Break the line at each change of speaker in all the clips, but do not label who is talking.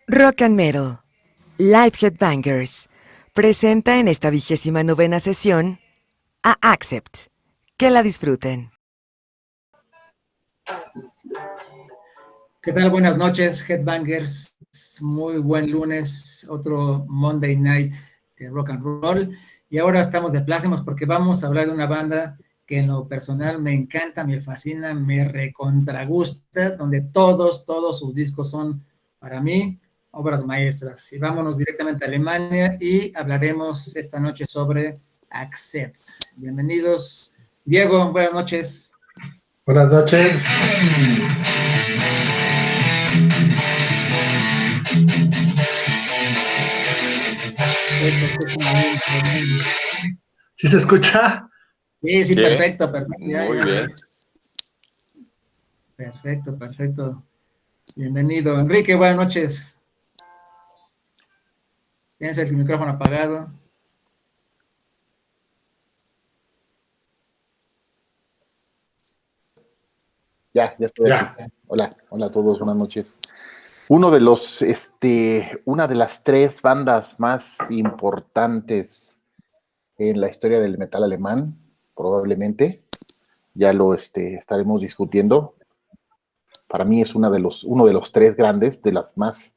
Rock and Metal, Live Headbangers, presenta en esta 29ª sesión a Accept. Que la disfruten.
¿Qué tal? Buenas noches, Headbangers. Muy buen lunes, otro Monday Night de Rock and Roll. Y ahora estamos de plácemes porque vamos a hablar de una banda que en lo personal me encanta, me fascina, me recontragusta, donde todos sus discos son, para mí, obras maestras. Y vámonos directamente a Alemania y hablaremos esta noche sobre Accept. Bienvenidos. Diego, buenas noches.
Buenas noches. ¿Sí se escucha?
Sí,
¿Sí?
perfecto, perfecto.
Muy bien.
Perfecto. Bienvenido. Enrique, buenas noches. Tienes el micrófono apagado.
Ya estoy aquí. Hola a todos, buenas noches. Una de las tres bandas más importantes en la historia del metal alemán, probablemente, ya lo estaremos discutiendo. Para mí es uno de los tres grandes, de las más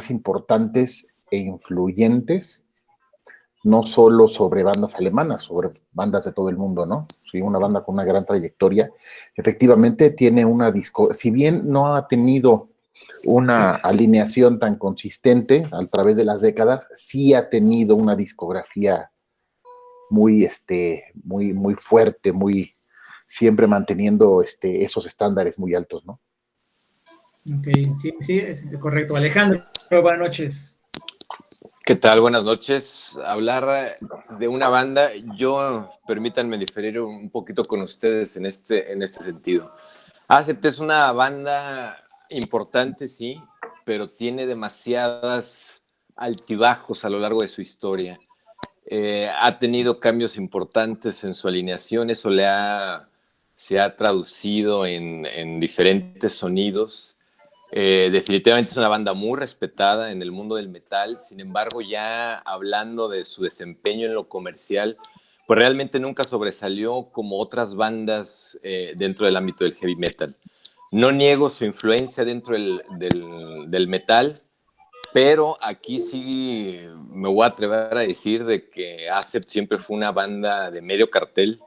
importantes e influyentes, no solo sobre bandas alemanas, sobre bandas de todo el mundo, ¿no? Sí, una banda con una gran trayectoria. Efectivamente tiene una disco, si bien no ha tenido una alineación tan consistente a través de las décadas, sí ha tenido una discografía muy fuerte, siempre manteniendo esos estándares muy altos, ¿no?
Ok, sí, es correcto. Alejandro, buenas noches.
¿Qué tal? Buenas noches. Hablar de una banda, permítanme diferir un poquito con ustedes en este sentido. Accept es una banda importante, sí, pero tiene demasiadas altibajos a lo largo de su historia. Ha tenido cambios importantes en su alineación, eso se ha traducido en diferentes sonidos. Definitivamente es una banda muy respetada en el mundo del metal, sin embargo, ya hablando de su desempeño en lo comercial, pues realmente nunca sobresalió como otras bandas dentro del ámbito del heavy metal. No niego su influencia dentro del metal, pero aquí sí me voy a atrever a decir de que Accept siempre fue una banda de medio cartel.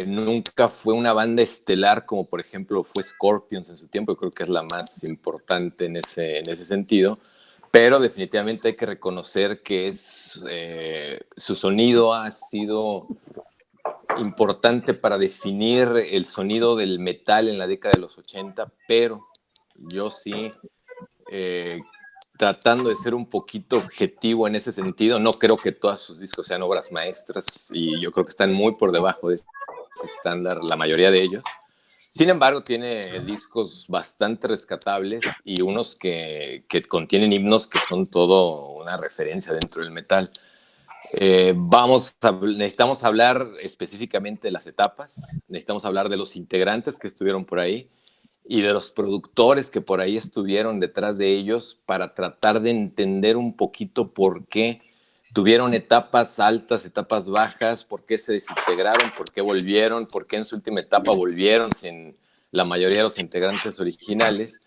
Nunca fue una banda estelar como por ejemplo fue Scorpions en su tiempo. Yo creo que es la más importante en ese sentido, pero definitivamente hay que reconocer que su sonido ha sido importante para definir el sonido del metal en la década de los 80, pero yo sí, tratando de ser un poquito objetivo en ese sentido, no creo que todos sus discos sean obras maestras y yo creo que están muy por debajo de ese estándar la mayoría de ellos. Sin embargo, tiene discos bastante rescatables y unos que contienen himnos que son todo una referencia dentro del metal. Necesitamos hablar específicamente de las etapas, necesitamos hablar de los integrantes que estuvieron por ahí y de los productores que por ahí estuvieron detrás de ellos para tratar de entender un poquito por qué tuvieron etapas altas, etapas bajas, por qué se desintegraron, por qué volvieron, por qué en su última etapa volvieron sin la mayoría de los integrantes originales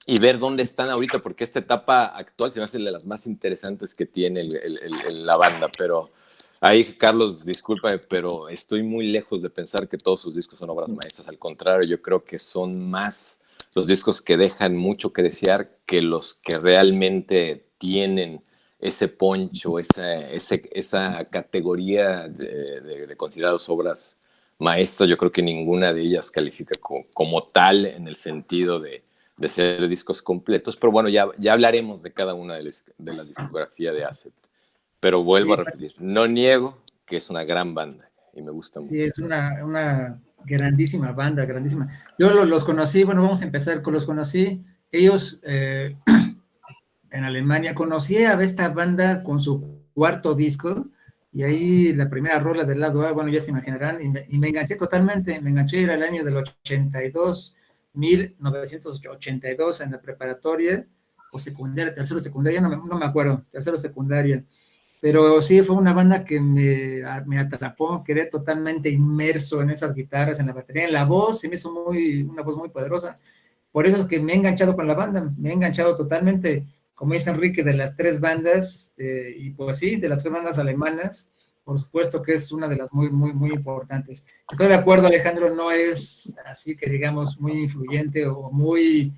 y ver dónde están ahorita, porque esta etapa actual se me hace de las más interesantes que tiene la banda, pero ahí, Carlos, discúlpame, pero estoy muy lejos de pensar que todos sus discos son obras maestras. Al contrario, yo creo que son más los discos que dejan mucho que desear que los que realmente tienen ese poncho, esa categoría de considerados obras maestras. Yo creo que ninguna de ellas califica como tal en el sentido de ser discos completos, pero bueno, ya hablaremos de cada una de la discografía de Accept. Pero vuelvo a repetir, no niego que es una gran banda y me gusta mucho.
Sí, es una grandísima banda, grandísima. Yo los conocí, bueno, vamos a empezar con los conocí. Ellos en Alemania, conocí a esta banda con su cuarto disco y ahí la primera rola del lado A, bueno, ya se imaginarán, y me enganché totalmente, era el año del 82, 1982 en la preparatoria, o secundaria, tercero secundaria, no me acuerdo, tercero secundaria. Pero sí, fue una banda que me atrapó, quedé totalmente inmerso en esas guitarras, en la batería, en la voz, se me hizo una voz muy poderosa. Por eso es que me he enganchado con la banda, me he enganchado totalmente, como dice Enrique, de las tres bandas, y pues sí, de las tres bandas alemanas, por supuesto que es una de las muy, muy, muy importantes. Estoy de acuerdo, Alejandro, no es así que digamos muy influyente o muy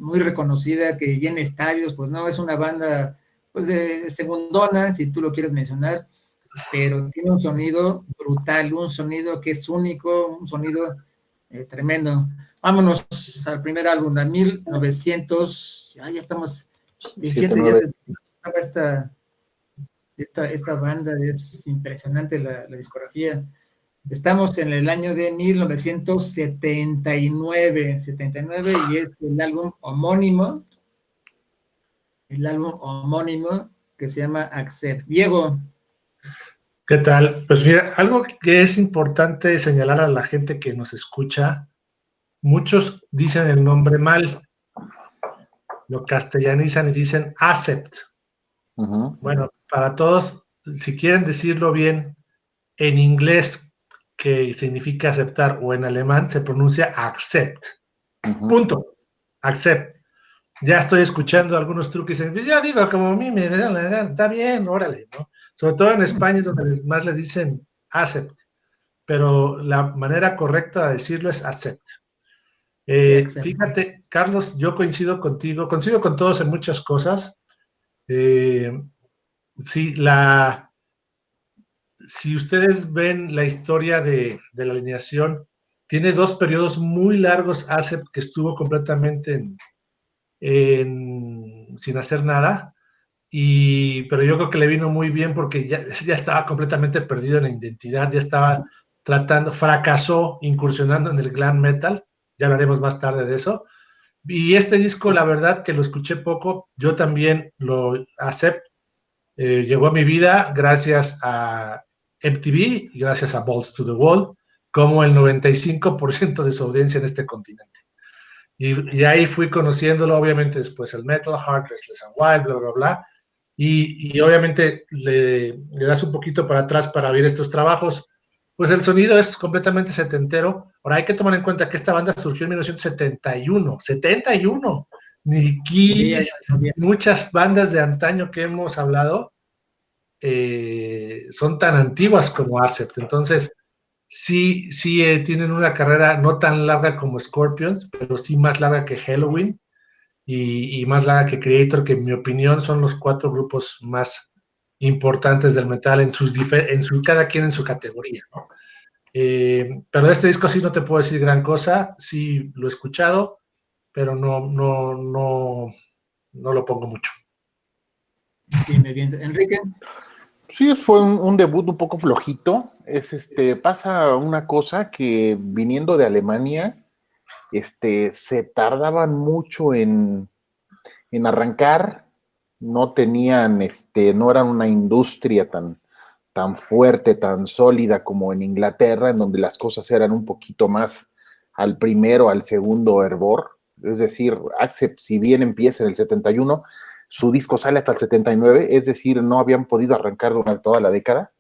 reconocida, que llene estadios, pues no, es una banda pues de segundona, si tú lo quieres mencionar, pero tiene un sonido brutal, un sonido que es único, un sonido tremendo. Vámonos al primer álbum, a 1900, ya estamos 17, ya estaba esta banda, es impresionante la discografía. Estamos en el año de 1979, y es el álbum homónimo que se llama Accept. Diego.
¿Qué tal? Pues mira, algo que es importante señalar a la gente que nos escucha, muchos dicen el nombre mal, lo castellanizan y dicen Accept. Bueno, para todos, si quieren decirlo bien, en inglés, que significa aceptar, o en alemán se pronuncia accept. Punto. Accept. Ya estoy escuchando algunos truques, ya digo, como a mí me da la gana, está bien, órale, ¿no? Sobre todo en España es donde más le dicen accept, pero la manera correcta de decirlo es accept.
Sí,
Fíjate, Carlos, yo coincido contigo, coincido con todos en muchas cosas. Sí, si ustedes ven la historia de la alineación, tiene dos periodos muy largos Accept que estuvo completamente sin hacer nada, pero yo creo que le vino muy bien porque ya estaba completamente perdido en la identidad, ya estaba fracasó incursionando en el glam metal, ya hablaremos más tarde de eso, y este disco la verdad que lo escuché poco, yo también lo Accept, llegó a mi vida gracias a MTV y gracias a Balls to the Wall, como el 95% de su audiencia en este continente. Y ahí fui conociéndolo, obviamente después el metal, Hard, Restless and Wild, bla, bla, bla. Y obviamente le das un poquito para atrás para ver estos trabajos. Pues el sonido es completamente setentero. Ahora hay que tomar en cuenta que esta banda surgió en 1971. ¡71! Ni Kiss, muchas bandas de antaño que hemos hablado son tan antiguas como Accept. Entonces, sí tienen una carrera no tan larga como Scorpions, pero sí más larga que Halloween y más larga que Creator, que en mi opinión son los 4 grupos más importantes del metal cada quien en su categoría, ¿no? Pero de este disco sí no te puedo decir gran cosa, sí lo he escuchado, pero no lo pongo mucho.
Bien, bien. Enrique.
Sí, fue un debut un poco flojito. Pasa una cosa que viniendo de Alemania, se tardaban mucho en arrancar, no tenían, no eran una industria tan fuerte, tan sólida como en Inglaterra, en donde las cosas eran un poquito más al primero, al segundo hervor. Es decir, Accept, si bien empieza en el 71, su disco sale hasta el 79, es decir, no habían podido arrancar durante toda la década.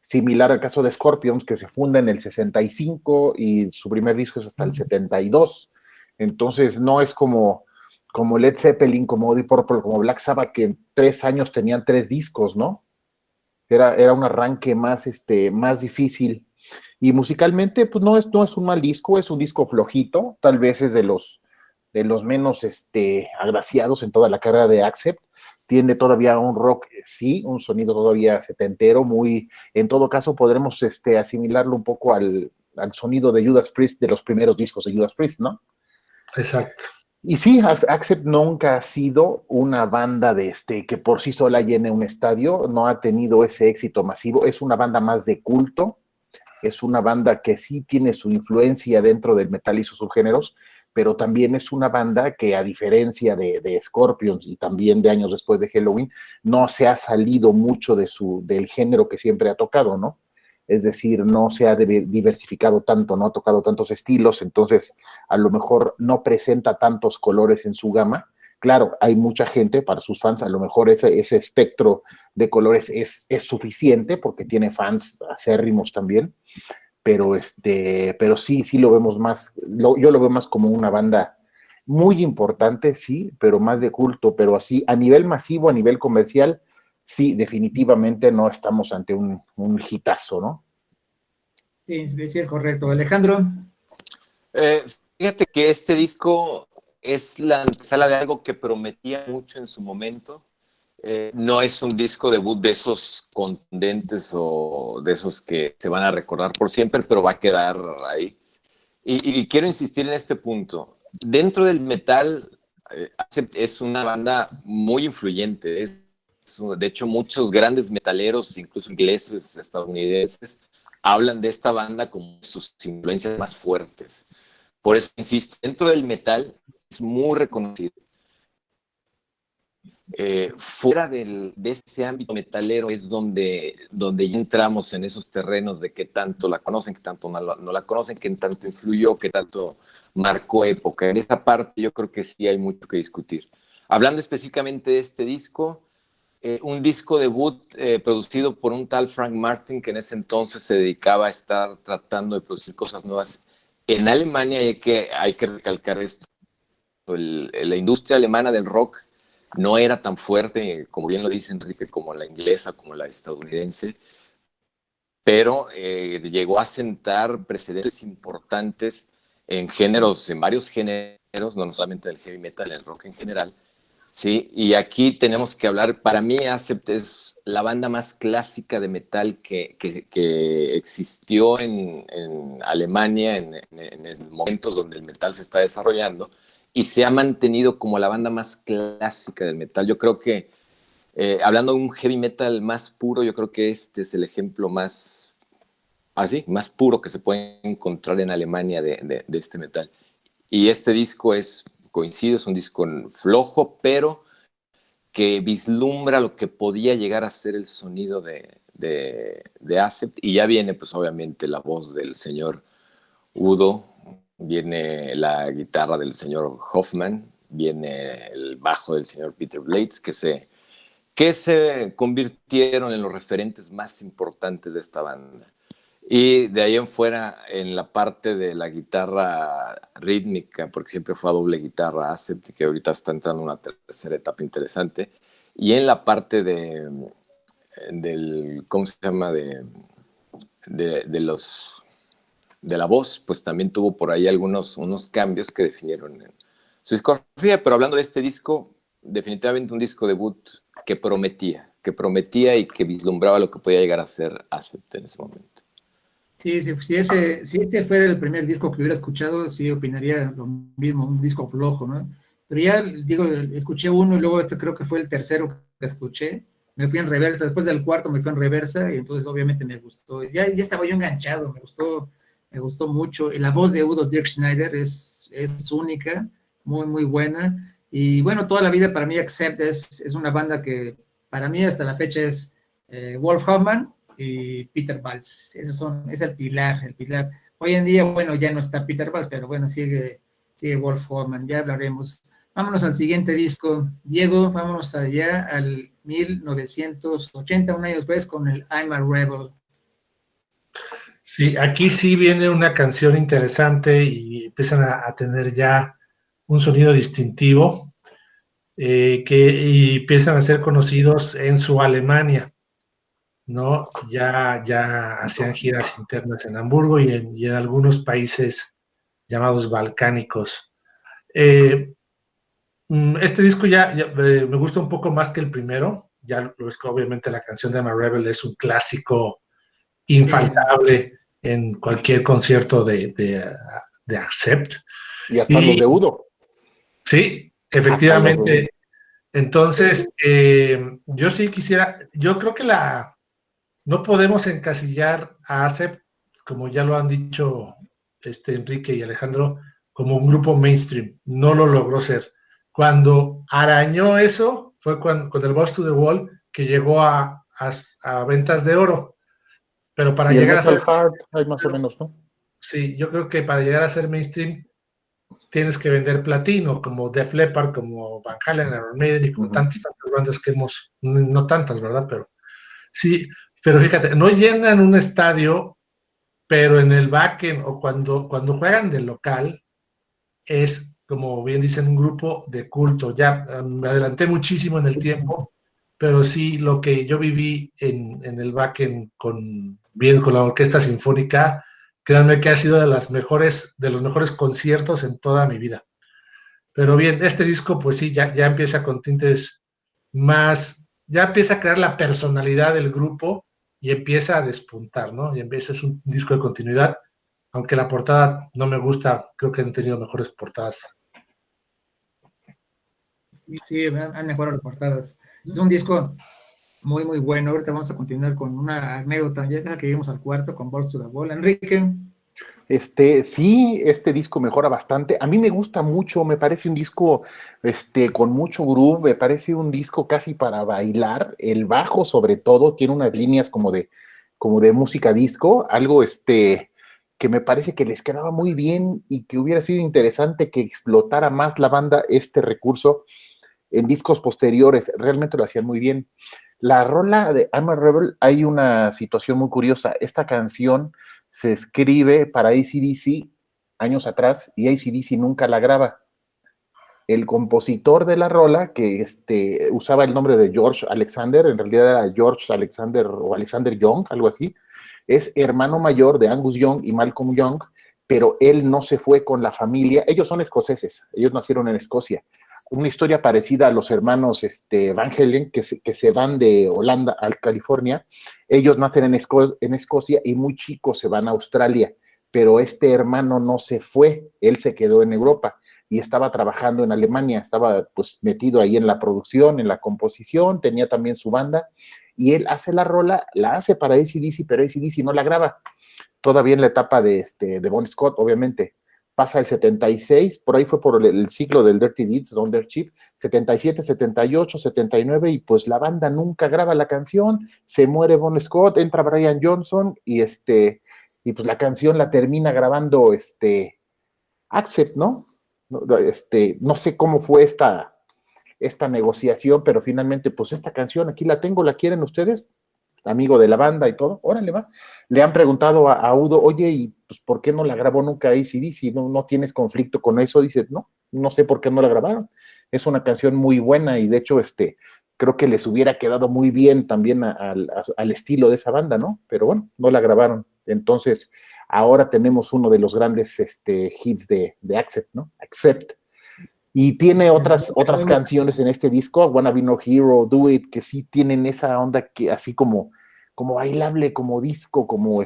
Similar al caso de Scorpions, que se funda en el 65 y su primer disco es hasta el 72. Entonces, no es como Led Zeppelin, como Deep Purple, como Black Sabbath, que en 3 años tenían 3 discos, ¿no? Era un arranque más difícil. Y musicalmente, pues no es un mal disco, es un disco flojito, tal vez es de los menos agraciados en toda la carrera de Accept. Tiene todavía un rock, sí, un sonido todavía setentero, en todo caso podremos asimilarlo un poco al sonido de Judas Priest, de los primeros discos de Judas Priest, ¿no?
Exacto.
Y sí, Accept nunca ha sido una banda que por sí sola llene un estadio, no ha tenido ese éxito masivo, es una banda más de culto, es una banda que sí tiene su influencia dentro del metal y sus subgéneros, pero también es una banda que, a diferencia de Scorpions y también de años después de Halloween, no se ha salido mucho del género que siempre ha tocado, ¿no? Es decir, no se ha diversificado tanto, no ha tocado tantos estilos, entonces a lo mejor no presenta tantos colores en su gama. Claro, hay mucha gente, para sus fans, a lo mejor ese espectro de colores es suficiente, porque tiene fans acérrimos también, pero sí lo vemos más, yo lo veo más como una banda muy importante, sí, pero más de culto, pero así, a nivel masivo, a nivel comercial, sí, definitivamente no estamos ante un hitazo, ¿no?
Sí, sí, es correcto. Alejandro.
Fíjate que este disco es la antesala de algo que prometía mucho en su momento. No es un disco debut de esos contundentes o de esos que te van a recordar por siempre, pero va a quedar ahí. Y quiero insistir en este punto. Dentro del metal, Accept es una banda muy influyente. De hecho, muchos grandes metaleros, incluso ingleses, estadounidenses, hablan de esta banda como sus influencias más fuertes. Por eso, insisto, dentro del metal es muy reconocido. Fuera de ese ámbito metalero es donde ya entramos en esos terrenos de qué tanto la conocen, qué tanto no la conocen, qué tanto influyó, qué tanto marcó época. En esa parte yo creo que sí hay mucho que discutir. Hablando específicamente de este disco, un disco debut producido por un tal Frank Martin, que en ese entonces se dedicaba a estar tratando de producir cosas nuevas en Alemania, y hay que recalcar esto. La industria alemana del rock no era tan fuerte, como bien lo dice Enrique, como la inglesa, como la estadounidense, pero llegó a sentar precedentes importantes en varios géneros, no solamente del heavy metal, el rock en general. Sí, y aquí tenemos que hablar, para mí Accept es la banda más clásica de metal que existió en Alemania en momentos donde el metal se está desarrollando, y se ha mantenido como la banda más clásica del metal. Yo creo que, hablando de un heavy metal más puro, yo creo que este es el ejemplo más puro que se puede encontrar en Alemania de este metal. Y este disco coincide, es un disco flojo, pero que vislumbra lo que podía llegar a ser el sonido de Accept. Y ya viene, pues obviamente, la voz del señor Udo, viene la guitarra del señor Hoffman, viene el bajo del señor Peter Blades, que se convirtieron en los referentes más importantes de esta banda. Y de ahí en fuera, en la parte de la guitarra rítmica, porque siempre fue a doble guitarra Accept, que ahorita está entrando en una tercera etapa interesante, y en la parte ¿cómo se llama? De la voz, pues también tuvo por ahí unos cambios que definieron su discografía. Pero hablando de este disco, definitivamente un disco debut que prometía y que vislumbraba lo que podía llegar a ser Accept en ese momento.
Sí, si este fuera el primer disco que hubiera escuchado, sí opinaría lo mismo, un disco flojo, ¿no? Pero ya, digo, escuché uno y luego este creo que fue el tercero que escuché. Me fui en reversa, después del cuarto me fui en reversa y entonces obviamente me gustó. Ya estaba yo enganchado, me gustó mucho. Y la voz de Udo Dirk Schneider es única, muy, muy buena. Y bueno, toda la vida para mí Accept es una banda que para mí hasta la fecha es Wolf Hoffmann y Peter Baltz. Es el pilar. Hoy en día, bueno, ya no está Peter Baltz, pero bueno, sigue Wolf Hoffmann, ya hablaremos. Vámonos al siguiente disco. Diego, vámonos allá al 1980, un año después, con el I'm a Rebel.
Sí, aquí sí viene una canción interesante y empiezan a tener ya un sonido distintivo, y empiezan a ser conocidos en su Alemania, ¿no? Ya hacían giras internas en Hamburgo y en algunos países llamados balcánicos. Este disco me gusta un poco más que el primero. Ya lo es que obviamente la canción de I'm a Rebel es un clásico infaltable en cualquier concierto de Accept.
Y hasta los de Udo.
Sí, efectivamente. Entonces, yo sí yo creo que no podemos encasillar a Accept, como ya lo han dicho Enrique y Alejandro, como un grupo mainstream. No lo logró ser. Cuando arañó eso fue con el Balls to the Wall, que llegó a ventas de oro. Pero para llegar a ser...
Hard, hay más o menos, ¿no?
Sí, yo creo que para llegar a ser mainstream tienes que vender platino, como Def Leppard, como Van Halen, Iron Maiden, y como tantas bandas que hemos, no tantas, ¿verdad? Pero sí, pero fíjate, no llenan un estadio, pero en el backend o cuando juegan de local, es, como bien dicen, un grupo de culto. Ya me adelanté muchísimo en el tiempo, pero sí, lo que yo viví en el backend con la Orquesta Sinfónica, créanme que ha sido de los mejores conciertos en toda mi vida. Pero bien, este disco, pues sí, ya empieza con tintes más, ya empieza a crear la personalidad del grupo y empieza a despuntar, ¿no? Es un disco de continuidad, aunque la portada no me gusta, creo que han tenido mejores portadas.
Sí, han mejorado las portadas. Es un disco muy, muy bueno. Ahorita vamos a continuar con una anécdota, ya que llegamos al cuarto con Balls to the Wall. Enrique.
Sí, este disco mejora bastante. A mí me gusta mucho, me parece un disco con mucho groove, me parece un disco casi para bailar. El bajo, sobre todo, tiene unas líneas como de música disco, algo que me parece que les quedaba muy bien y que hubiera sido interesante que explotara más la banda este recurso en discos posteriores. Realmente lo hacían muy bien. La rola de I'm a Rebel, hay una situación muy curiosa. Esta canción se escribe para AC/DC años atrás y AC/DC nunca la graba. El compositor de la rola, que usaba el nombre de George Alexander, en realidad era George Alexander o Alexander Young, algo así, es hermano mayor de Angus Young y Malcolm Young, pero él no se fue con la familia. Ellos son escoceses, ellos nacieron en Escocia. Una historia parecida a los hermanos Van Halen, que se van de Holanda a California. Ellos nacen en Escocia y muy chicos se van a Australia, pero este hermano no se fue, él se quedó en Europa y estaba trabajando en Alemania, estaba pues metido ahí en la producción, en la composición, tenía también su banda, y él hace la rola, la hace para AC/DC, pero AC/DC no la graba, todavía en la etapa de Bon Scott, obviamente. Pasa el 76, por ahí fue por el ciclo del Dirty Deeds, Don Dirt Cheap, 77, 78, 79, y pues la banda nunca graba la canción, se muere Bon Scott, entra Brian Johnson, y pues la canción la termina grabando Accept, ¿no? No sé cómo fue esta negociación, pero finalmente, pues esta canción aquí la tengo, ¿la quieren ustedes? Amigo de la banda y todo, órale, va. Le han preguntado a Udo, oye, ¿y pues por qué no la grabó nunca AC/DC? ¿No tienes conflicto con eso? Dice, no sé por qué no la grabaron. Es una canción muy buena y de hecho, creo que les hubiera quedado muy bien también al estilo de esa banda, ¿no? Pero bueno, no la grabaron. Entonces, ahora tenemos uno de los grandes hits de Accept, ¿no? Accept. Y tiene otras canciones en este disco, Wanna Be No Hero, Do It, que sí tienen esa onda que así como bailable, como disco, como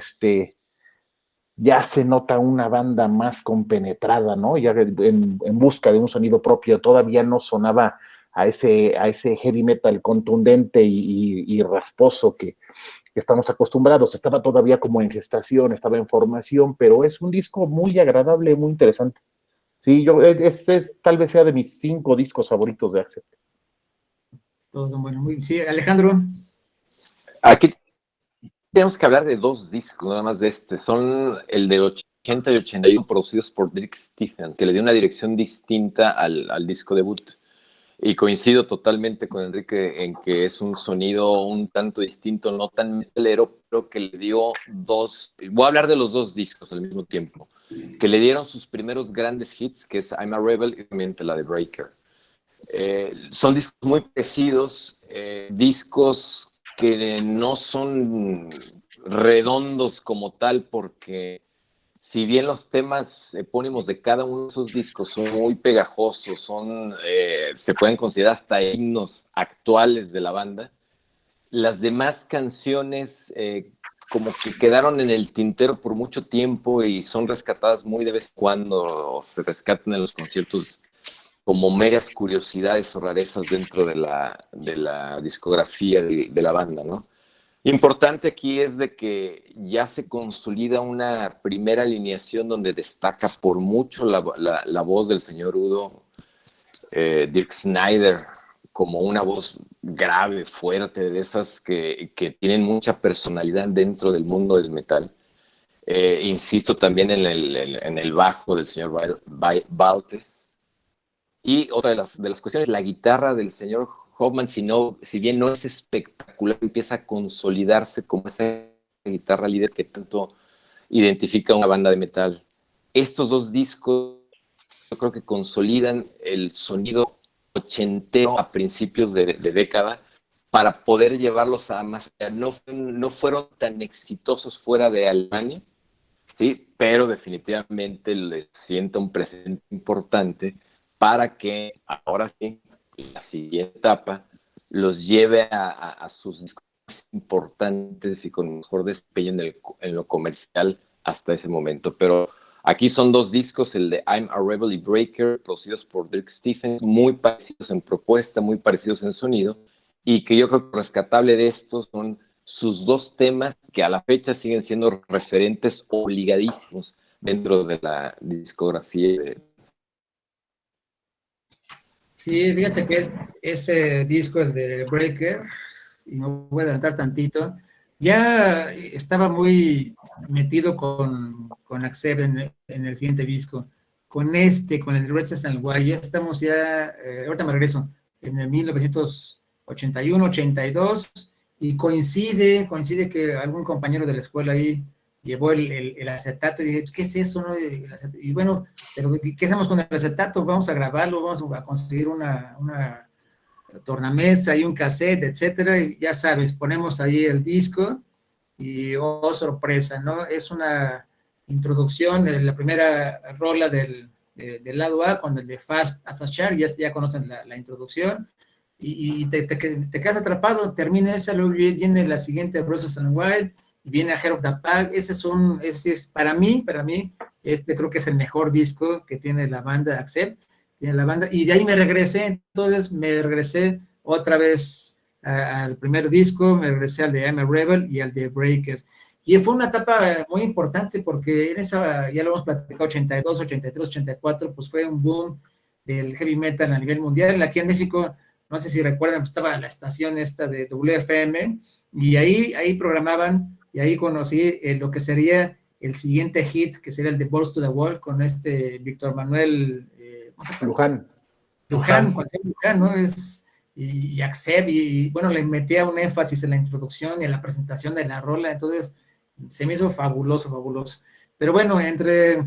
ya se nota una banda más compenetrada, ¿no? Ya en busca de un sonido propio, todavía no sonaba a ese heavy metal contundente y rasposo que estamos acostumbrados. Estaba todavía como en gestación, estaba en formación, pero es un disco muy agradable, muy interesante. Sí, tal vez sea de mis 5 discos favoritos de Accept.
Todos son buenos. Sí, Alejandro.
Aquí tenemos que hablar de 2 discos, nada más de Son el de 80 y 81, producidos por Dick Stephen, que le dio una dirección distinta al disco debut. Y coincido totalmente con Enrique en que es un sonido un tanto distinto, no tan metalero, pero que le dio 2... Voy a hablar de los 2 discos al mismo tiempo, que le dieron sus primeros grandes hits, que es I'm a Rebel y también la de Breaker. Son discos muy parecidos, discos que no son redondos como tal, porque si bien los temas epónimos de cada uno de esos discos son muy pegajosos, se pueden considerar hasta himnos actuales de la banda, las demás canciones como que quedaron en el tintero por mucho tiempo y son rescatadas muy de vez en cuando, o se rescatan en los conciertos como meras curiosidades o rarezas dentro de la discografía de la banda, ¿no? Importante aquí es de que ya se consolida una primera alineación donde destaca por mucho la voz del señor Udo, Dirk Snyder, como una voz grave, fuerte, de esas que tienen mucha personalidad dentro del mundo del metal. Insisto también en el bajo del señor Baltes. Y otra de las cuestiones, la guitarra del señor Hoffman, si bien no es espectacular, empieza a consolidarse como esa guitarra líder que tanto identifica a una banda de metal. Estos dos discos yo creo que consolidan el sonido ochentero a principios de década para poder llevarlos a más allá. No fueron tan exitosos fuera de Alemania, sí, pero definitivamente les sienta un precedente importante para que ahora sí, la siguiente etapa, los lleve a sus discos más importantes y con mejor desempeño en lo comercial hasta ese momento. Pero aquí son dos discos, el de I'm a Rebel y Breaker, producidos por Dirk Stephens, muy parecidos en propuesta, muy parecidos en sonido, y que yo creo que lo rescatable de estos son sus dos temas que a la fecha siguen siendo referentes obligadísimos dentro de la discografía.
Sí, fíjate que ese disco, el de Breaker, y me voy a adelantar tantito, ya estaba muy metido con Accept en el siguiente disco. Con el Restless and Wild, ya estamos ahorita me regreso, en el 1981, 82, y coincide que algún compañero de la escuela ahí llevó el acetato y dije, ¿qué es eso? No? Y bueno, pero ¿qué hacemos con el acetato? Vamos a grabarlo, vamos a conseguir una tornamesa y un cassette, etcétera, y ya sabes, ponemos ahí el disco y oh, sorpresa, ¿no? Es una introducción, la primera rola del lado A con el de Fast as a Shark, ya conocen la introducción, y te quedas atrapado, termina esa, luego viene la siguiente, Breath and Wild, y viene Ahead of the Pack. Ese es para mí, creo que es el mejor disco que tiene la banda Accept, y de ahí me regresé otra vez al primer disco, me regresé al de I'm a Rebel y al de Breaker. Y fue una etapa muy importante porque en esa, ya lo hemos platicado, 82, 83, 84, pues fue un boom del heavy metal a nivel mundial. Aquí en México, no sé si recuerdan, pues estaba la estación esta de WFM, y ahí programaban, y ahí conocí lo que sería el siguiente hit, que sería el de Balls to the Wall, con Víctor Manuel
Luján,
¿no? Y Accept, y bueno, le metía un énfasis en la introducción y en la presentación de la rola, entonces se me hizo fabuloso. Pero bueno, entre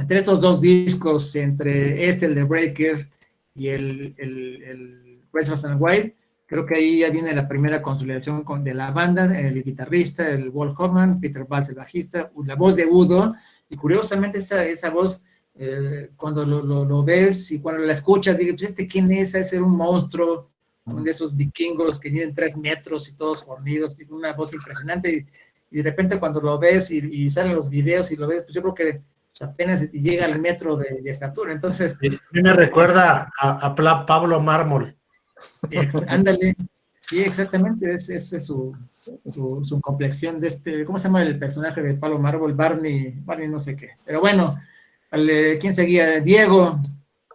esos dos discos, entre el de Breaker y el Restless and Wild, creo que ahí ya viene la primera consolidación de la banda, el guitarrista, el Walt Hoffman, Peter Baltz, el bajista, la voz de Udo, y curiosamente esa voz, cuando lo ves y cuando la escuchas, dices, pues ¿quién es? Es ser un monstruo, uno de esos vikingos que miden 3 metros y todos fornidos, tiene una voz impresionante, y de repente cuando lo ves y salen los videos y lo ves, pues yo creo que pues apenas llega al metro de estatura, entonces...
A mí me recuerda a Pablo Mármol.
Ándale, sí, exactamente, esa es su complexión de ¿cómo se llama el personaje de Pablo Mármol? Barney no sé qué, pero bueno, ¿quién seguía? Diego,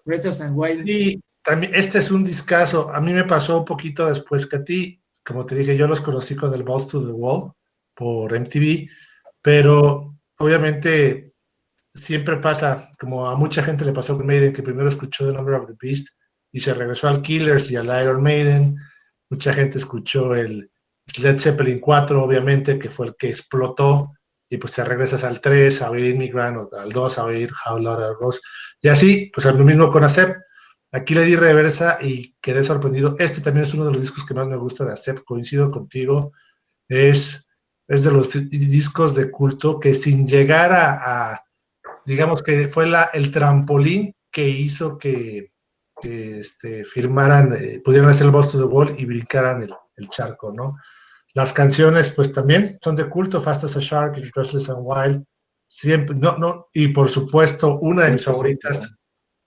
Breath and Wild.
Sí, también, este es un discazo. A mí me pasó un poquito después que a ti. Como te dije, yo los conocí con el Balls to the Wall por MTV, pero obviamente siempre pasa, como a mucha gente le pasó con Maiden, que primero escuchó The Number of the Beast y se regresó al Killers y al Iron Maiden. Mucha gente escuchó el Led Zeppelin 4, obviamente, que fue el que explotó, y pues te regresas al 3 a oír Immigrant, o al 2 a oír How Loud Are Rose, y así, pues lo mismo con Accept. Aquí le di reversa y quedé sorprendido. Este también es uno de los discos que más me gusta de Accept, coincido contigo, es de los discos de culto que sin llegar digamos que fue el trampolín que hizo que firmaran, pudieran hacer el Balls to the Wall y brincaran el charco, ¿no? Las canciones, pues también son de culto, Fast as a Shark y Restless and Wild, siempre, y por supuesto, una de mis favoritas,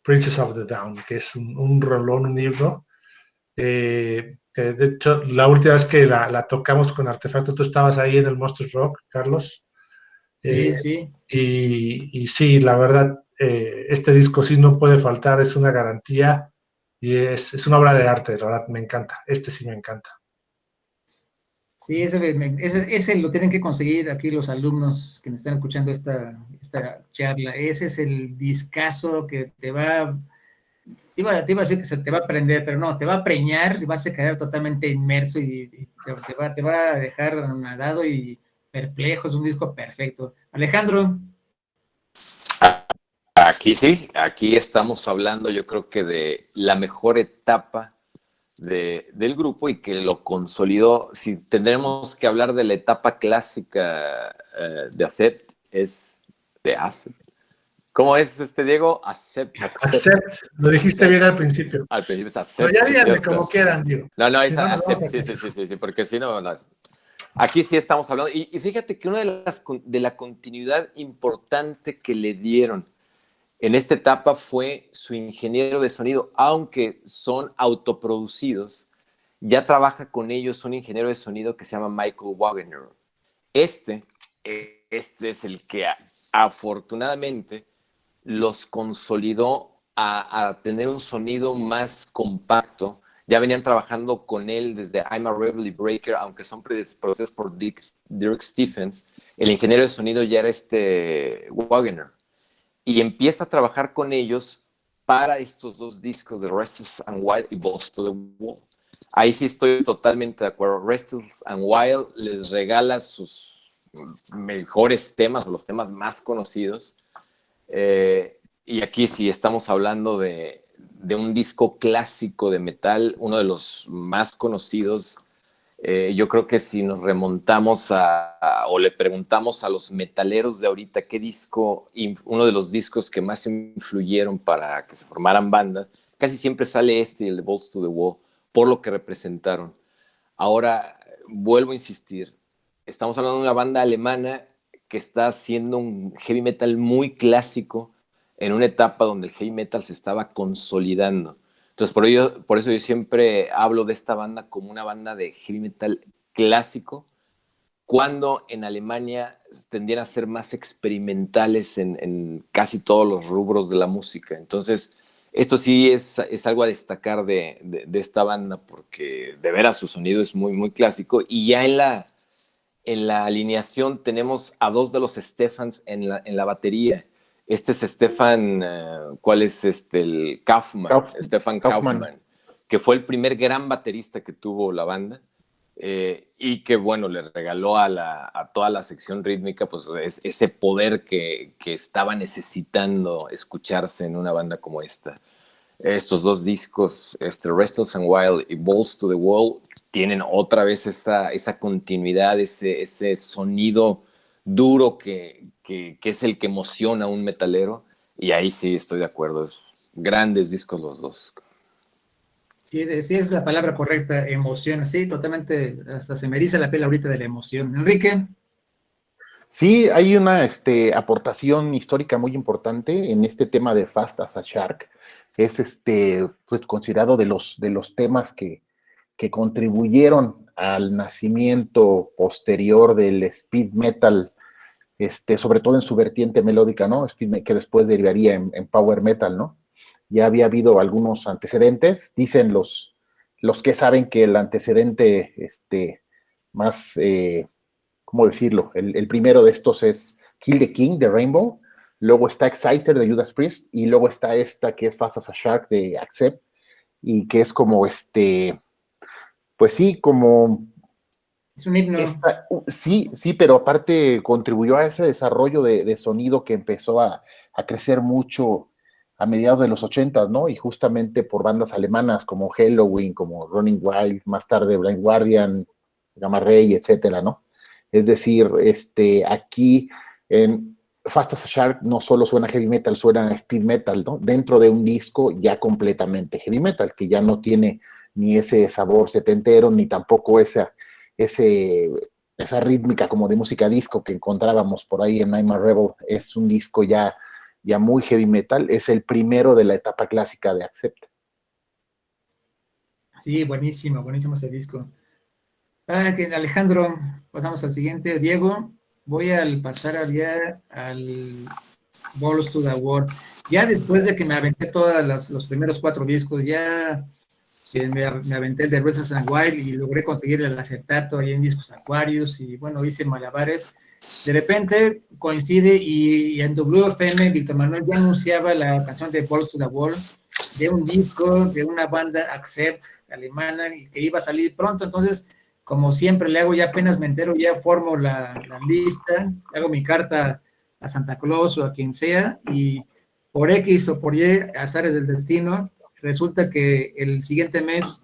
Princess of the Down, que es un rolón, un himno, que de hecho, la última vez que la tocamos con Artefacto, tú estabas ahí en el Monster Rock, Carlos.
Sí.
Y sí, la verdad, este disco sí no puede faltar, es una garantía y es una obra de arte, la verdad, me encanta. Este sí me encanta.
Sí, ese lo tienen que conseguir aquí los alumnos que me están escuchando esta charla. Ese es el discazo que te iba a decir que se te va a aprender, pero no, te va a preñar y vas a quedar totalmente inmerso y te va a dejar nadado y perplejo. Es un disco perfecto. Alejandro.
Aquí sí, aquí estamos hablando yo creo que de la mejor etapa del grupo y que lo consolidó. Si tendremos que hablar de la etapa clásica de Accept, es de Accept. ¿Cómo es Diego? Accept.
Lo dijiste bien al principio.
Al principio es Accept.
Pero ya
sí,
díganme
cierto.
como quieran, Diego.
No, es
Si no,
Accept, sí, porque si no, aquí sí estamos hablando. Y fíjate que una de la continuidad importante que le dieron en esta etapa fue su ingeniero de sonido, aunque son autoproducidos, ya trabaja con ellos un ingeniero de sonido que se llama Michael Wagener. Este es el que afortunadamente los consolidó a tener un sonido más compacto. Ya venían trabajando con él desde I'm a Rebel y Breaker, aunque son producidos por Dirk Stephens. El ingeniero de sonido ya era Wagener. Y empieza a trabajar con ellos para estos dos discos de Restless and Wild y Balls to the Wall. Ahí sí estoy totalmente de acuerdo. Restless and Wild les regala sus mejores temas o los temas más conocidos. Y aquí sí estamos hablando de un disco clásico de metal, uno de los más conocidos. Yo creo que si nos remontamos o le preguntamos a los metaleros de ahorita qué disco, uno de los discos que más influyeron para que se formaran bandas, casi siempre sale el de Balls to the Wall, por lo que representaron. Ahora, vuelvo a insistir, estamos hablando de una banda alemana que está haciendo un heavy metal muy clásico en una etapa donde el heavy metal se estaba consolidando. Entonces, por eso yo siempre hablo de esta banda como una banda de heavy metal clásico, cuando en Alemania tendían a ser más experimentales en casi todos los rubros de la música. Entonces, esto sí es algo a destacar de esta banda, porque de veras su sonido es muy, muy clásico. Y ya en la alineación tenemos a dos de los Stephans en la batería. Este es Stefan, ¿cuál es el Kaufman? Stefan Kaufman, que fue el primer gran baterista que tuvo la banda y que, bueno, le regaló a toda la sección rítmica pues ese poder que estaba necesitando escucharse en una banda como esta. Estos dos discos, Restless and Wild y Balls to the Wall, tienen otra vez esa continuidad, ese sonido duro que es el que emociona a un metalero, y ahí sí estoy de acuerdo, es grandes discos los dos.
Sí, es la palabra correcta, emoción, sí, totalmente, hasta se me eriza la piel ahorita de la emoción. Enrique.
Sí, hay una aportación histórica muy importante en este tema de Fast as a Shark. Es pues considerado de los temas que contribuyeron al nacimiento posterior del speed metal, sobre todo en su vertiente melódica, ¿no? Que después derivaría en power metal, ¿no? Ya había habido algunos antecedentes, dicen los que saben que el antecedente más, ¿cómo decirlo? El primero de estos es Kill the King de Rainbow, luego está Exciter de Judas Priest, y luego está esta que es Fast as a Shark de Accept, y que es como pues sí, como
es un himno.
Sí, pero aparte contribuyó a ese desarrollo de sonido que empezó a crecer mucho a mediados de los 80, ¿no? Y justamente por bandas alemanas como Helloween, como Running Wild, más tarde Blind Guardian, Gamma Ray, etcétera, ¿no? Es decir, aquí en Fast as a Shark no solo suena heavy metal, suena speed metal, ¿no? Dentro de un disco ya completamente heavy metal, que ya no tiene ni ese sabor setentero, ni tampoco esa rítmica como de música disco que encontrábamos por ahí en I'm a Rebel. Es un disco ya muy heavy metal, es el primero de la etapa clásica de Accept.
Sí, buenísimo ese disco. Alejandro, pasamos al siguiente. Diego, voy a pasar al Balls to the Wall. Ya después de que me aventé todos los primeros 4 discos, ya que me aventé el de Roses and Wild y logré conseguir el acetato ahí en Discos Aquarius y bueno, hice malabares. De repente coincide y en WFM Víctor Manuel ya anunciaba la canción de Balls to the Wall, de un disco de una banda Accept alemana y que iba a salir pronto. Entonces, como siempre le hago, ya apenas me entero, ya formo la lista, hago mi carta a Santa Claus o a quien sea, y por X o por Y, azares del destino, resulta que el siguiente mes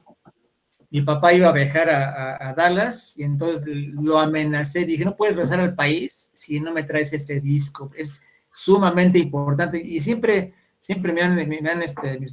mi papá iba a viajar a Dallas y entonces lo amenacé, dije, no puedes regresar al país si no me traes este disco, es sumamente importante. Y siempre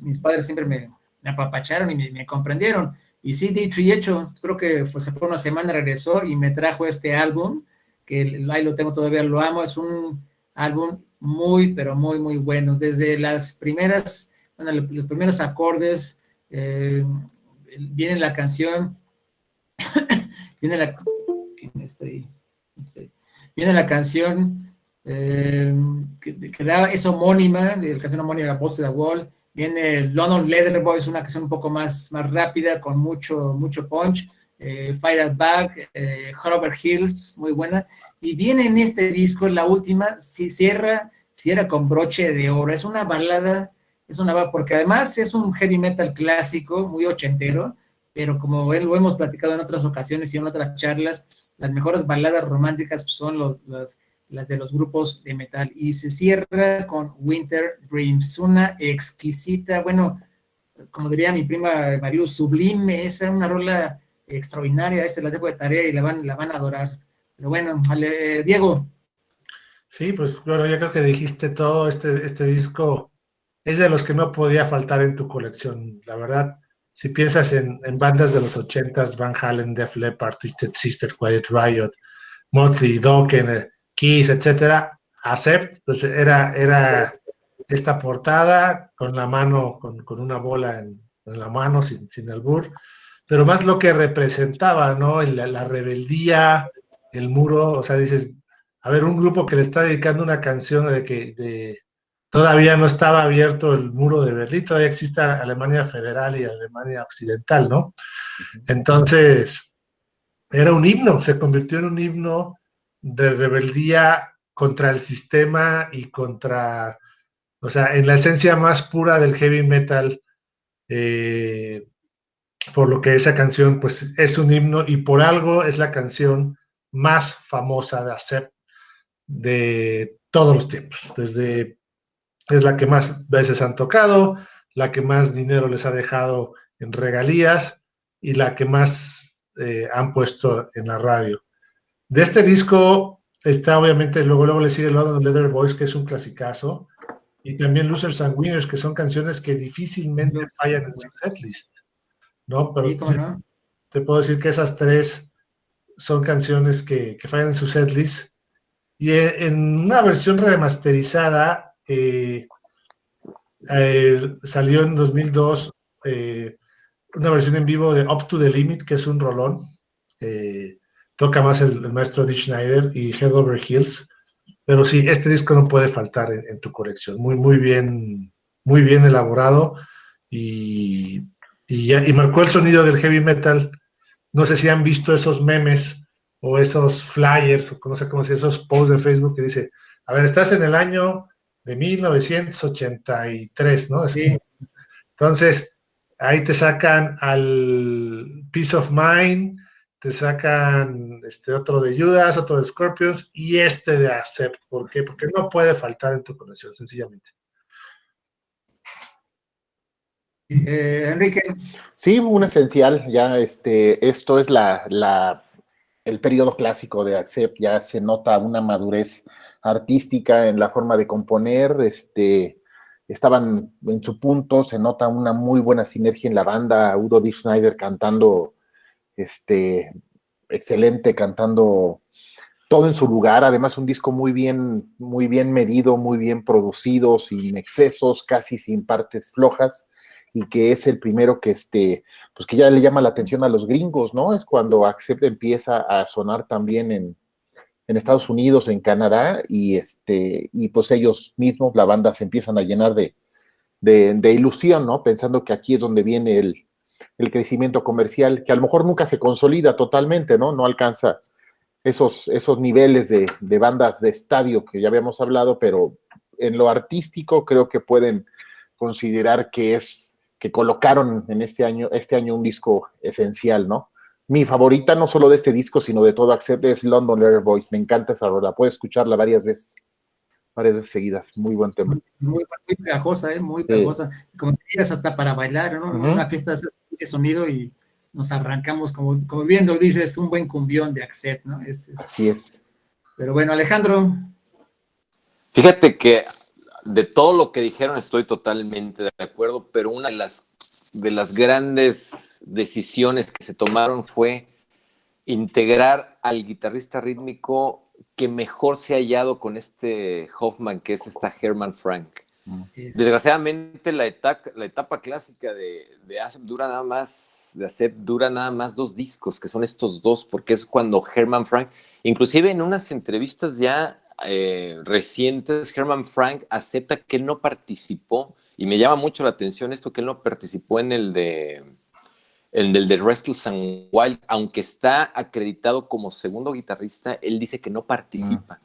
mis padres siempre me apapacharon y me comprendieron. Y sí, dicho y hecho, creo que se fue una semana, regresó y me trajo este álbum, que ahí lo tengo todavía, lo amo, es un álbum muy, pero muy, muy bueno. Desde las primeras, bueno, los primeros acordes, viene la canción, viene la, viene la canción que es homónima, la canción homónima Balls to the Wall, viene London Leather Boys, una canción un poco más rápida, con mucho punch, Fire It Back, Hot Over Hills, muy buena, y viene en este disco, la última, cierra con broche de oro, es una balada, porque además es un heavy metal clásico, muy ochentero, pero como lo hemos platicado en otras ocasiones y en otras charlas, las mejores baladas románticas son las de los grupos de metal, y se cierra con Winter Dreams, una exquisita, bueno, como diría mi prima Marilu, sublime, esa una rola extraordinaria, se las dejo de tarea y la van a adorar. Pero bueno, Diego.
Sí, pues bueno, yo creo que dijiste todo, este disco es de los que no podía faltar en tu colección, la verdad. Si piensas en bandas de los 80s, Van Halen, Def Leppard, Twisted Sister, Quiet Riot, Motley, Dokken, Kiss, etcétera, Accept, pues era esta portada con la mano, con una bola en la mano, sin albur, pero más lo que representaba, ¿no? La rebeldía, el muro, o sea, dices, a ver, un grupo que le está dedicando una canción todavía no estaba abierto el muro de Berlín, todavía existe Alemania Federal y Alemania Occidental, ¿no? Entonces, era un himno, se convirtió en un himno de rebeldía contra el sistema y contra, o sea, en la esencia más pura del heavy metal, por lo que esa canción, pues, es un himno y por algo es la canción más famosa de Accept de todos los tiempos, es la que más veces han tocado, la que más dinero les ha dejado en regalías y la que más han puesto en la radio. De este disco está obviamente, luego le sigue London Leather Boys, que es un clasicazo, y también Losers and Winners, que son canciones que difícilmente fallan en su setlist, ¿no? Pero
sí, ¿cómo no?
te puedo decir que esas tres son canciones que fallan en su setlist, y en una versión remasterizada, salió en 2002 una versión en vivo de Up to the Limit, que es un rolón. Toca más el maestro Dee Schneider y Head Over Heels. Pero sí, este disco no puede faltar en tu colección. Muy bien elaborado y marcó el sonido del heavy metal. No sé si han visto esos memes o esos flyers, o no sé cómo se esos posts de Facebook que dice, a ver, estás en el año de 1983, ¿no?
Sí.
Entonces, ahí te sacan al Peace of Mind, te sacan otro de Judas, otro de Scorpions y este de Accept. ¿Por qué? Porque no puede faltar en tu colección, sencillamente.
Enrique.
Sí, un esencial, ya esto es el periodo clásico de Accept, ya se nota una madurez artística en la forma de componer, estaban en su punto, se nota una muy buena sinergia en la banda, Udo Dee Schneider cantando, excelente, cantando todo en su lugar, además un disco muy bien medido, muy bien producido, sin excesos, casi sin partes flojas, y que es el primero que pues que ya le llama la atención a los gringos, ¿no? Es cuando Accept empieza a sonar también en Estados Unidos, en Canadá, y pues ellos mismos, la banda, se empiezan a llenar de ilusión, ¿no? Pensando que aquí es donde viene el crecimiento comercial, que a lo mejor nunca se consolida totalmente, ¿no? No alcanza esos niveles de bandas de estadio que ya habíamos hablado, pero en lo artístico creo que pueden considerar que colocaron en este año un disco esencial, ¿no? Mi favorita, no solo de este disco, sino de todo Accept, es London Letter Boys. Me encanta esa rola, puedes escucharla varias veces seguidas. Muy buen tema.
Muy pegajosa, muy pegajosa. Como decías, hasta para bailar, ¿no? Una fiesta de ese sonido y nos arrancamos, como viendo, dices, un buen cumbión de Accept, ¿no?
Así es.
Pero bueno, Alejandro.
Fíjate que de todo lo que dijeron estoy totalmente de acuerdo, pero una de las grandes decisiones que se tomaron fue integrar al guitarrista rítmico que mejor se ha hallado con este Hoffman, que es esta Herman Frank. Desgraciadamente la etapa clásica de Accept dura nada más 2 discos, que son estos 2, porque es cuando Herman Frank, inclusive en unas entrevistas ya recientes, Herman Frank acepta que él no participó, y me llama mucho la atención esto, que él no participó en el de Restless and Wild, aunque está acreditado como segundo guitarrista, él dice que no participa,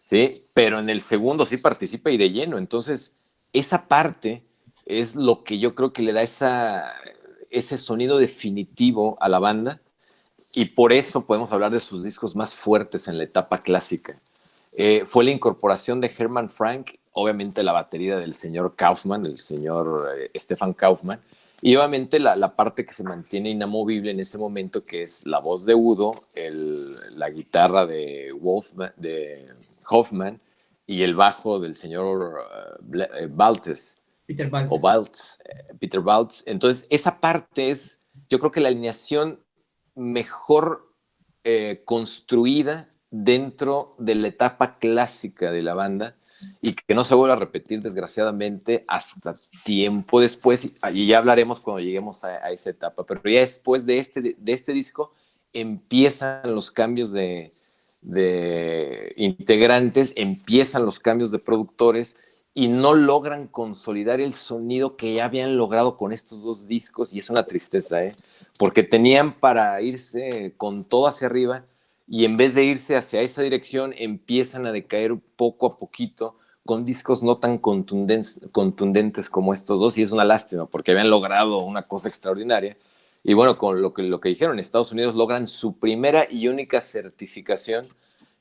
¿sí? Pero en el segundo sí participa y de lleno. Entonces, esa parte es lo que yo creo que le da ese sonido definitivo a la banda, y por eso podemos hablar de sus discos más fuertes en la etapa clásica. Fue la incorporación de Herman Frank, obviamente la batería del señor Kaufman, el señor Stefan Kaufman, y obviamente la parte que se mantiene inamovible en ese momento, que es la voz de Udo, la guitarra de Hoffman y el bajo del señor Baltes.
Peter Baltz.
O Baltz, Peter Baltz. Entonces, esa parte es, yo creo que la alineación mejor construida dentro de la etapa clásica de la banda, y que no se vuelve a repetir, desgraciadamente, hasta tiempo después, y ya hablaremos cuando lleguemos a esa etapa, pero ya después de este disco empiezan los cambios de integrantes, empiezan los cambios de productores, y no logran consolidar el sonido que ya habían logrado con estos 2 discos, y es una tristeza, porque tenían para irse con todo hacia arriba, y en vez de irse hacia esa dirección, empiezan a decaer poco a poquito con discos no tan contundentes como estos 2, y es una lástima, porque habían logrado una cosa extraordinaria. Y bueno, con lo que dijeron, en Estados Unidos logran su primera y única certificación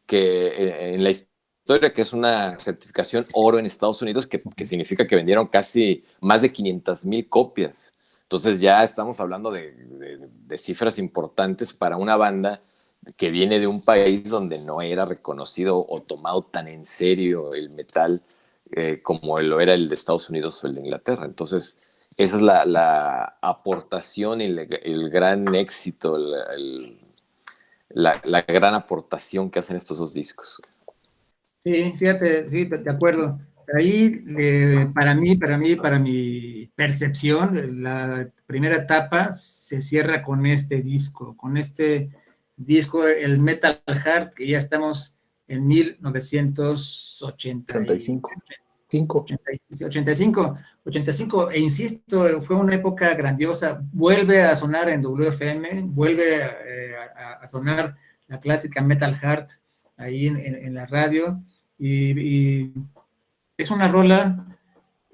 que en la historia, que es una certificación oro en Estados Unidos, que significa que vendieron casi más de 500,000 copias. Entonces ya estamos hablando de cifras importantes para una banda que viene de un país donde no era reconocido o tomado tan en serio el metal como lo era el de Estados Unidos o el de Inglaterra. Entonces, esa es la aportación y el gran éxito, la gran aportación que hacen estos 2 discos.
Sí, fíjate, sí, de acuerdo. Ahí, para mi percepción, la primera etapa se cierra con este disco, el Metal Heart, que ya estamos en 1985. 85, e insisto, fue una época grandiosa. Vuelve a sonar en WFM, vuelve a sonar la clásica Metal Heart ahí en la radio, y es una rola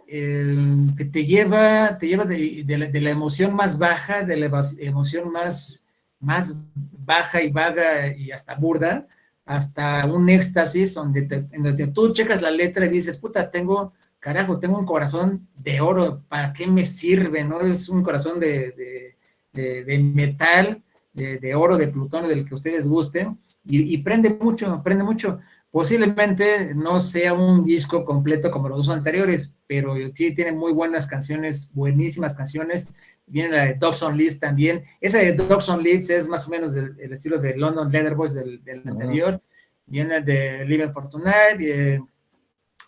que te lleva de la emoción más baja, de la emoción más baja y vaga y hasta burda, hasta un éxtasis en donde tú checas la letra y dices, puta, tengo un corazón de oro, ¿para qué me sirve? ¿No? Es un corazón de metal, de oro, de plutonio, del que ustedes gusten, y prende mucho. Posiblemente no sea un disco completo como los 2 anteriores, pero sí tiene muy buenas canciones, buenísimas canciones. Viene la de Dogs on Leads también. Esa de Dogs on Leads es más o menos del estilo de London Leather Boys del anterior. Viene de Living for Tonight,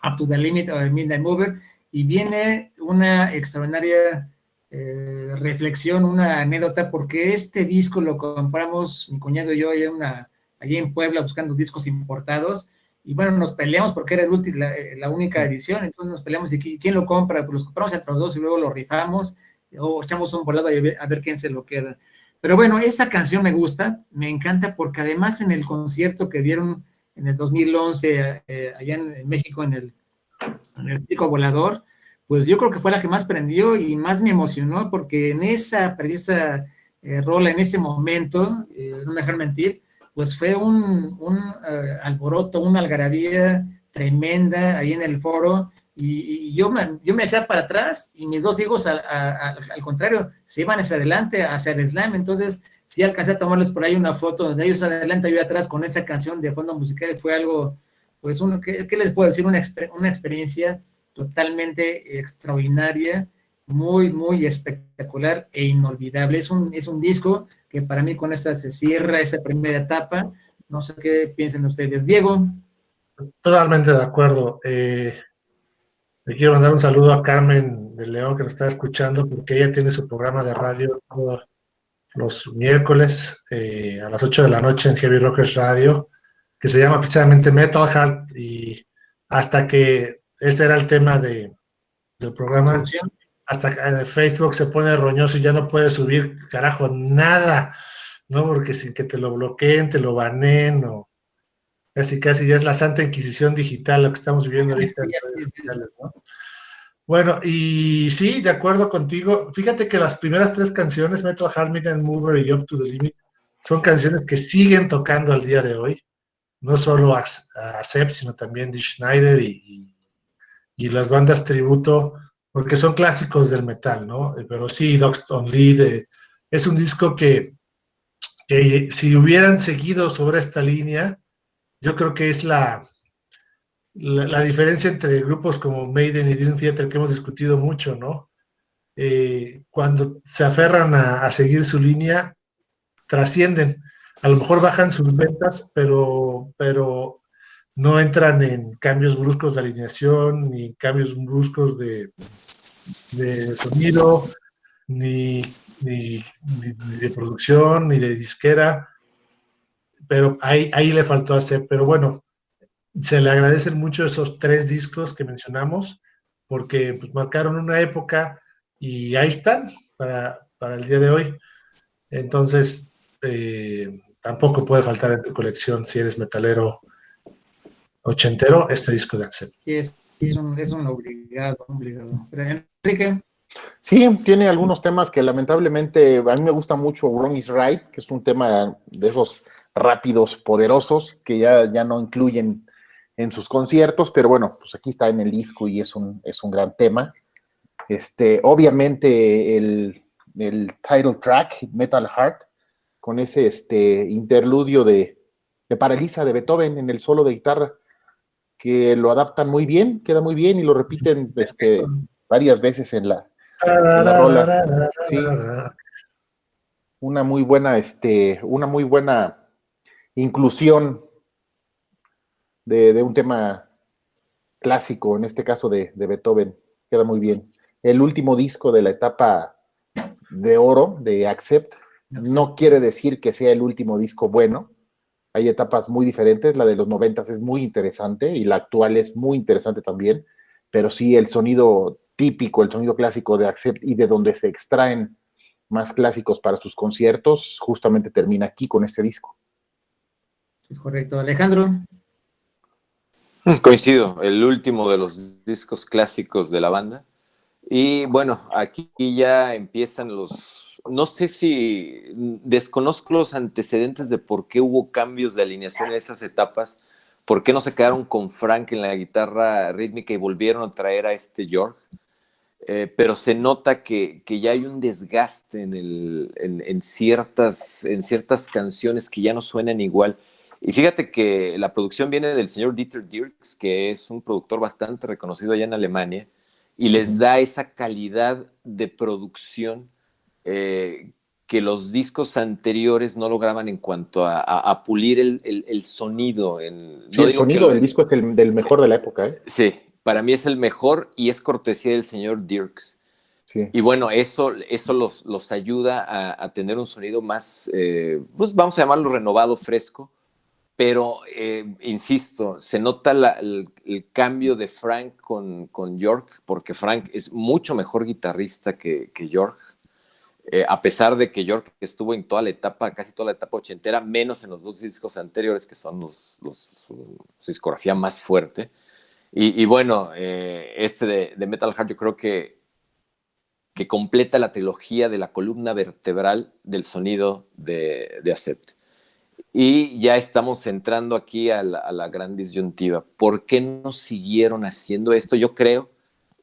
Up to the Limit o Midnight Mover, y viene una extraordinaria reflexión, una anécdota, porque este disco lo compramos mi cuñado y yo allí en Puebla buscando discos importados, y bueno, nos peleamos porque era la única edición, entonces nos peleamos y ¿quién lo compra? Pues los compramos entre los 2 y luego lo rifamos, o echamos un volado a ver quién se lo queda. Pero bueno, esa canción me gusta, me encanta porque además en el concierto que dieron en el 2011 allá en México en el Circo Volador, pues yo creo que fue la que más prendió y más me emocionó porque en esa precisa rola, en ese momento, no me dejar mentir, pues fue un alboroto, una algarabía tremenda ahí en el foro y yo me hacía para atrás y mis dos hijos al contrario se iban hacia adelante, hacia el slam, entonces sí alcancé a tomarles por ahí una foto de ellos adelante y yo atrás con esa canción de fondo musical y fue algo, pues, ¿qué les puedo decir? Una experiencia totalmente extraordinaria, muy, muy espectacular e inolvidable. Es un disco que para mí con esta se cierra esa primera etapa. No sé qué piensen ustedes. Diego.
Totalmente de acuerdo. Le quiero mandar un saludo a Carmen de León que nos está escuchando porque ella tiene su programa de radio todos los miércoles a las 8 de la noche en Heavy Rockers Radio, que se llama precisamente Metal Heart, y hasta que este era el tema del programa, hasta que Facebook se pone roñoso y ya no puede subir, carajo, nada, ¿no? Porque sin que te lo bloqueen, te lo baneen, o casi ya es la Santa Inquisición digital lo que estamos viviendo ahorita
Sí,
en
así
redes
es.
sociales, ¿no? Bueno, y sí, de acuerdo contigo. Fíjate que las primeras tres canciones, Metal Heart, Midnight Mover y Up to the Limit, son canciones que siguen tocando al día de hoy. No solo a Accept, sino también Dee Schneider y las bandas tributo, porque son clásicos del metal, ¿no? Pero sí, Dogs on Lead es un disco que si hubieran seguido sobre esta línea, yo creo que es la diferencia entre grupos como Maiden y Dream Theater que hemos discutido mucho, ¿no? Cuando se aferran a seguir su línea, trascienden. A lo mejor bajan sus ventas, pero no entran en cambios bruscos de alineación, ni cambios bruscos de sonido, ni de producción, ni de disquera, pero ahí le faltó hacer. Pero bueno, se le agradecen mucho esos tres discos que mencionamos, porque pues, marcaron una época y ahí están para el día de hoy. Entonces, tampoco puede faltar en tu colección, si eres metalero ochentero, este disco de Accept.
Sí, es un obligado. Pero, Enrique.
Sí, tiene algunos temas que lamentablemente a mí me gusta mucho. Wrong is Right, que es un tema de esos rápidos, poderosos, que ya no incluyen en sus conciertos, pero bueno, pues aquí está en el disco y es un gran tema. Obviamente el title track, Metal Heart, con ese interludio de Paralisa de Beethoven en el solo de guitarra, que lo adaptan muy bien, queda muy bien y lo repiten varias veces en la rola. Sí, una muy buena inclusión de un tema clásico, en este caso de Beethoven, queda muy bien. El último disco de la etapa de oro de Accept no quiere decir que sea el último disco bueno. Hay etapas muy diferentes, la de los 90 es muy interesante y la actual es muy interesante también, pero sí el sonido típico, el sonido clásico de Accept y de donde se extraen más clásicos para sus conciertos, justamente termina aquí con este disco.
Es correcto. Alejandro.
Coincido, el último de los discos clásicos de la banda. Y bueno, aquí ya empiezan no sé si desconozco los antecedentes de por qué hubo cambios de alineación en esas etapas, por qué no se quedaron con Frank en la guitarra rítmica y volvieron a traer a George, pero se nota que ya hay un desgaste en ciertas canciones que ya no suenan igual. Y fíjate que la producción viene del señor Dieter Dierks, que es un productor bastante reconocido allá en Alemania, y les da esa calidad de producción que los discos anteriores no lograban en cuanto a pulir el sonido.
Sí, no el sonido del disco es del mejor de la época.
Sí, para mí es el mejor y es cortesía del señor Dierks. Sí. Y bueno, eso los ayuda a tener un sonido más, pues vamos a llamarlo renovado, fresco, pero insisto, se nota el cambio de Frank con York, porque Frank es mucho mejor guitarrista que York. A pesar de que York estuvo en toda la etapa, casi toda la etapa ochentera, menos en los 2 discos anteriores, que son su discografía más fuerte. Y bueno, este de Metal Heart yo creo que completa la trilogía de la columna vertebral del sonido de Accept. Y ya estamos entrando aquí a la gran disyuntiva. ¿Por qué no siguieron haciendo esto? Yo creo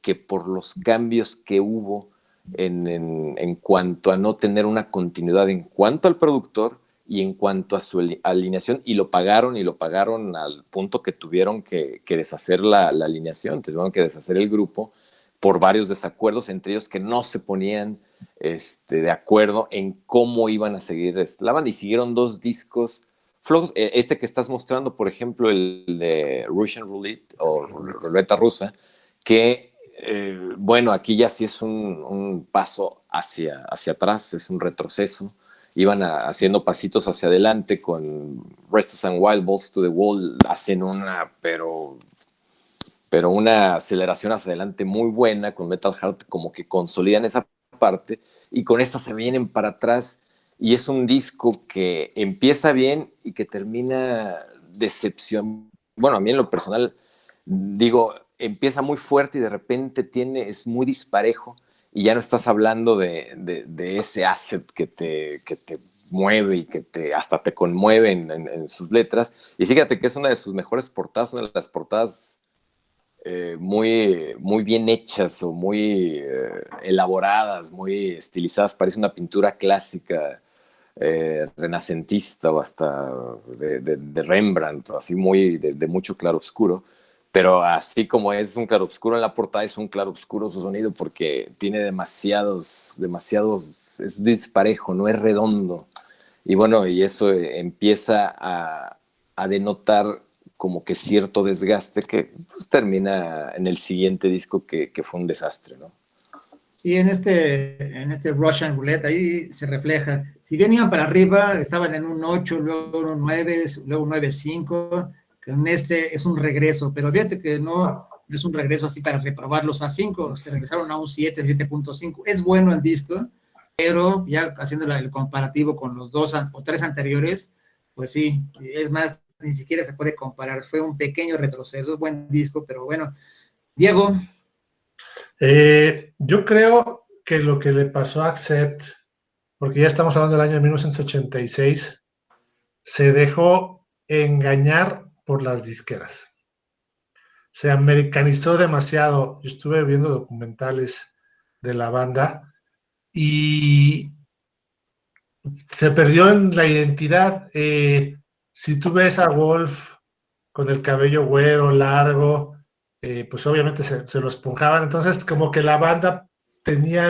que por los cambios que hubo en cuanto a no tener una continuidad en cuanto al productor y en cuanto a su alineación, y lo pagaron al punto que tuvieron que deshacer la alineación, tuvieron que deshacer el grupo por varios desacuerdos, entre ellos que no se ponían de acuerdo en cómo iban a seguir la banda, y siguieron 2 discos flojos. Este que estás mostrando, por ejemplo, el de Russian Roulette o Ruleta Rusa, que bueno, aquí ya sí es un paso hacia atrás, es un retroceso. Iban haciendo pasitos hacia adelante con Restless and Wild, Balls to the Wall, hacen pero una aceleración hacia adelante muy buena. Con Metal Heart como que consolidan esa parte, y con esta se vienen para atrás, y es un disco que empieza bien y que termina decepción. Bueno, a mí en lo personal, digo, empieza muy fuerte y de repente es muy disparejo, y ya no estás hablando de ese asset que te mueve y que hasta te conmueve en sus letras. Y fíjate que es una de sus mejores portadas, una de las portadas muy, muy bien hechas o muy elaboradas, muy estilizadas. Parece una pintura clásica, renacentista, o hasta de Rembrandt, así muy de mucho claroscuro. Pero así como es un claroscuro en la portada, es un claroscuro su sonido, porque tiene demasiados, es disparejo, no es redondo. Y bueno, y eso empieza a denotar como que cierto desgaste que pues termina en el siguiente disco, que fue un desastre, ¿no?
Sí, en este Russian Roulette ahí se refleja. Si bien iban para arriba, estaban en un 8, luego un 9, luego un 9.5, que en este es un regreso, pero fíjate que no es un regreso así para reprobar los A5, se regresaron a un 7, 7.5. Es bueno el disco, pero ya haciendo el comparativo con los 2 o 3 anteriores, pues sí, es más, ni siquiera se puede comparar. Fue un pequeño retroceso, buen disco, pero bueno. Diego.
Yo creo que lo que le pasó a Accept, porque ya estamos hablando del año 1986, se dejó engañar por las disqueras. Se americanizó demasiado. Yo estuve viendo documentales de la banda y se perdió en la identidad. Si tú ves a Wolf con el cabello güero, largo, pues obviamente se lo esponjaban. Entonces, como que la banda tenía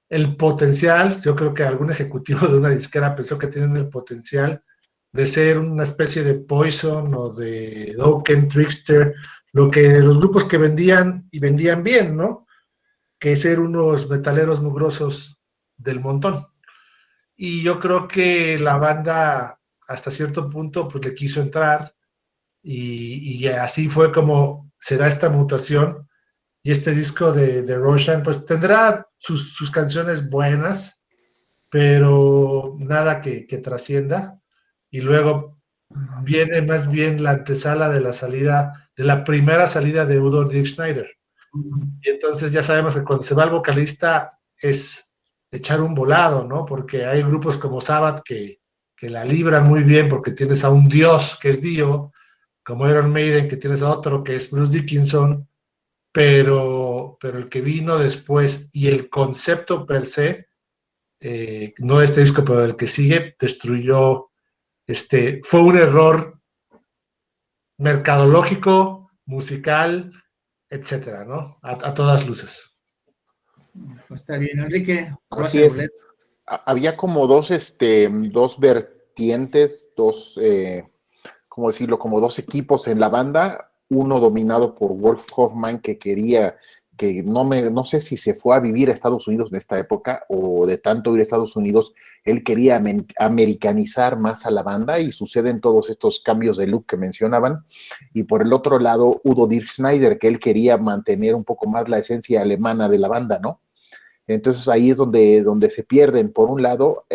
el potencial. Yo creo que algún ejecutivo de una disquera pensó que tienen el potencial de ser una especie de Poison o de Dokken, Trickster, los grupos que vendían y vendían bien, ¿no? Que ser unos metaleros mugrosos del montón. Y yo creo que la banda hasta cierto punto pues le quiso entrar, y así fue como se da esta mutación. Y este disco de Roshan pues tendrá sus canciones buenas, pero nada que trascienda. Y luego viene más bien la antesala de la primera salida de Udo Dirk Schneider. Y entonces ya sabemos que cuando se va el vocalista es echar un volado, ¿no? Porque hay grupos como Sabbath que la libran muy bien, porque tienes a un dios que es Dio, como Iron Maiden, que tienes a otro que es Bruce Dickinson, pero el que vino después y el concepto per se, no este disco, pero el que sigue, destruyó, fue un error mercadológico, musical, etcétera, ¿no? A todas luces.
Pues está bien, Enrique.
Así es. Había como dos vertientes, ¿cómo decirlo? Como 2 equipos en la banda. Uno dominado por Wolf Hoffmann, que quería que no sé si se fue a vivir a Estados Unidos en esta época o de tanto ir a Estados Unidos, él quería americanizar más a la banda y suceden todos estos cambios de look que mencionaban. Y por el otro lado, Udo Dirk Schneider, que él quería mantener un poco más la esencia alemana de la banda, ¿no? Entonces ahí es donde se pierden. Por un lado,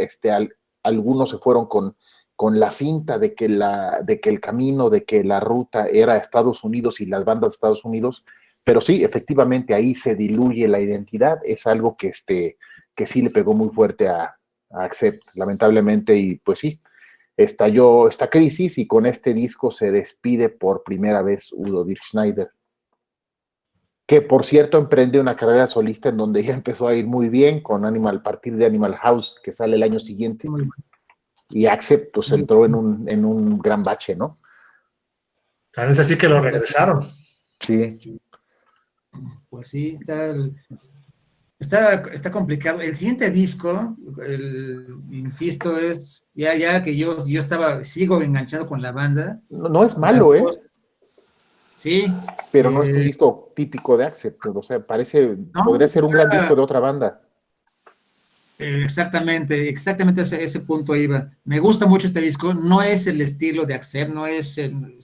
algunos se fueron con la finta de que el camino, de que la ruta era Estados Unidos y las bandas de Estados Unidos, pero sí, efectivamente ahí se diluye la identidad, es algo que sí le pegó muy fuerte a Accept, lamentablemente, y pues sí, estalló esta crisis y con este disco se despide por primera vez Udo Dirk Schneider, que por cierto emprende una carrera solista en donde ya empezó a ir muy bien con a partir de Animal House, que sale el año siguiente, y Accept pues entró en un gran bache, ¿no?
Tal vez así que lo regresaron.
Sí.
Pues sí, está complicado. El siguiente disco, insisto, es ya que yo sigo enganchado con la banda.
No es malo, ¿eh?
Sí.
Pero no es un disco típico de Accept, o sea, podría ser un gran disco de otra banda.
Exactamente ese punto iba. Me gusta mucho este disco, no es el estilo de Accept, no es,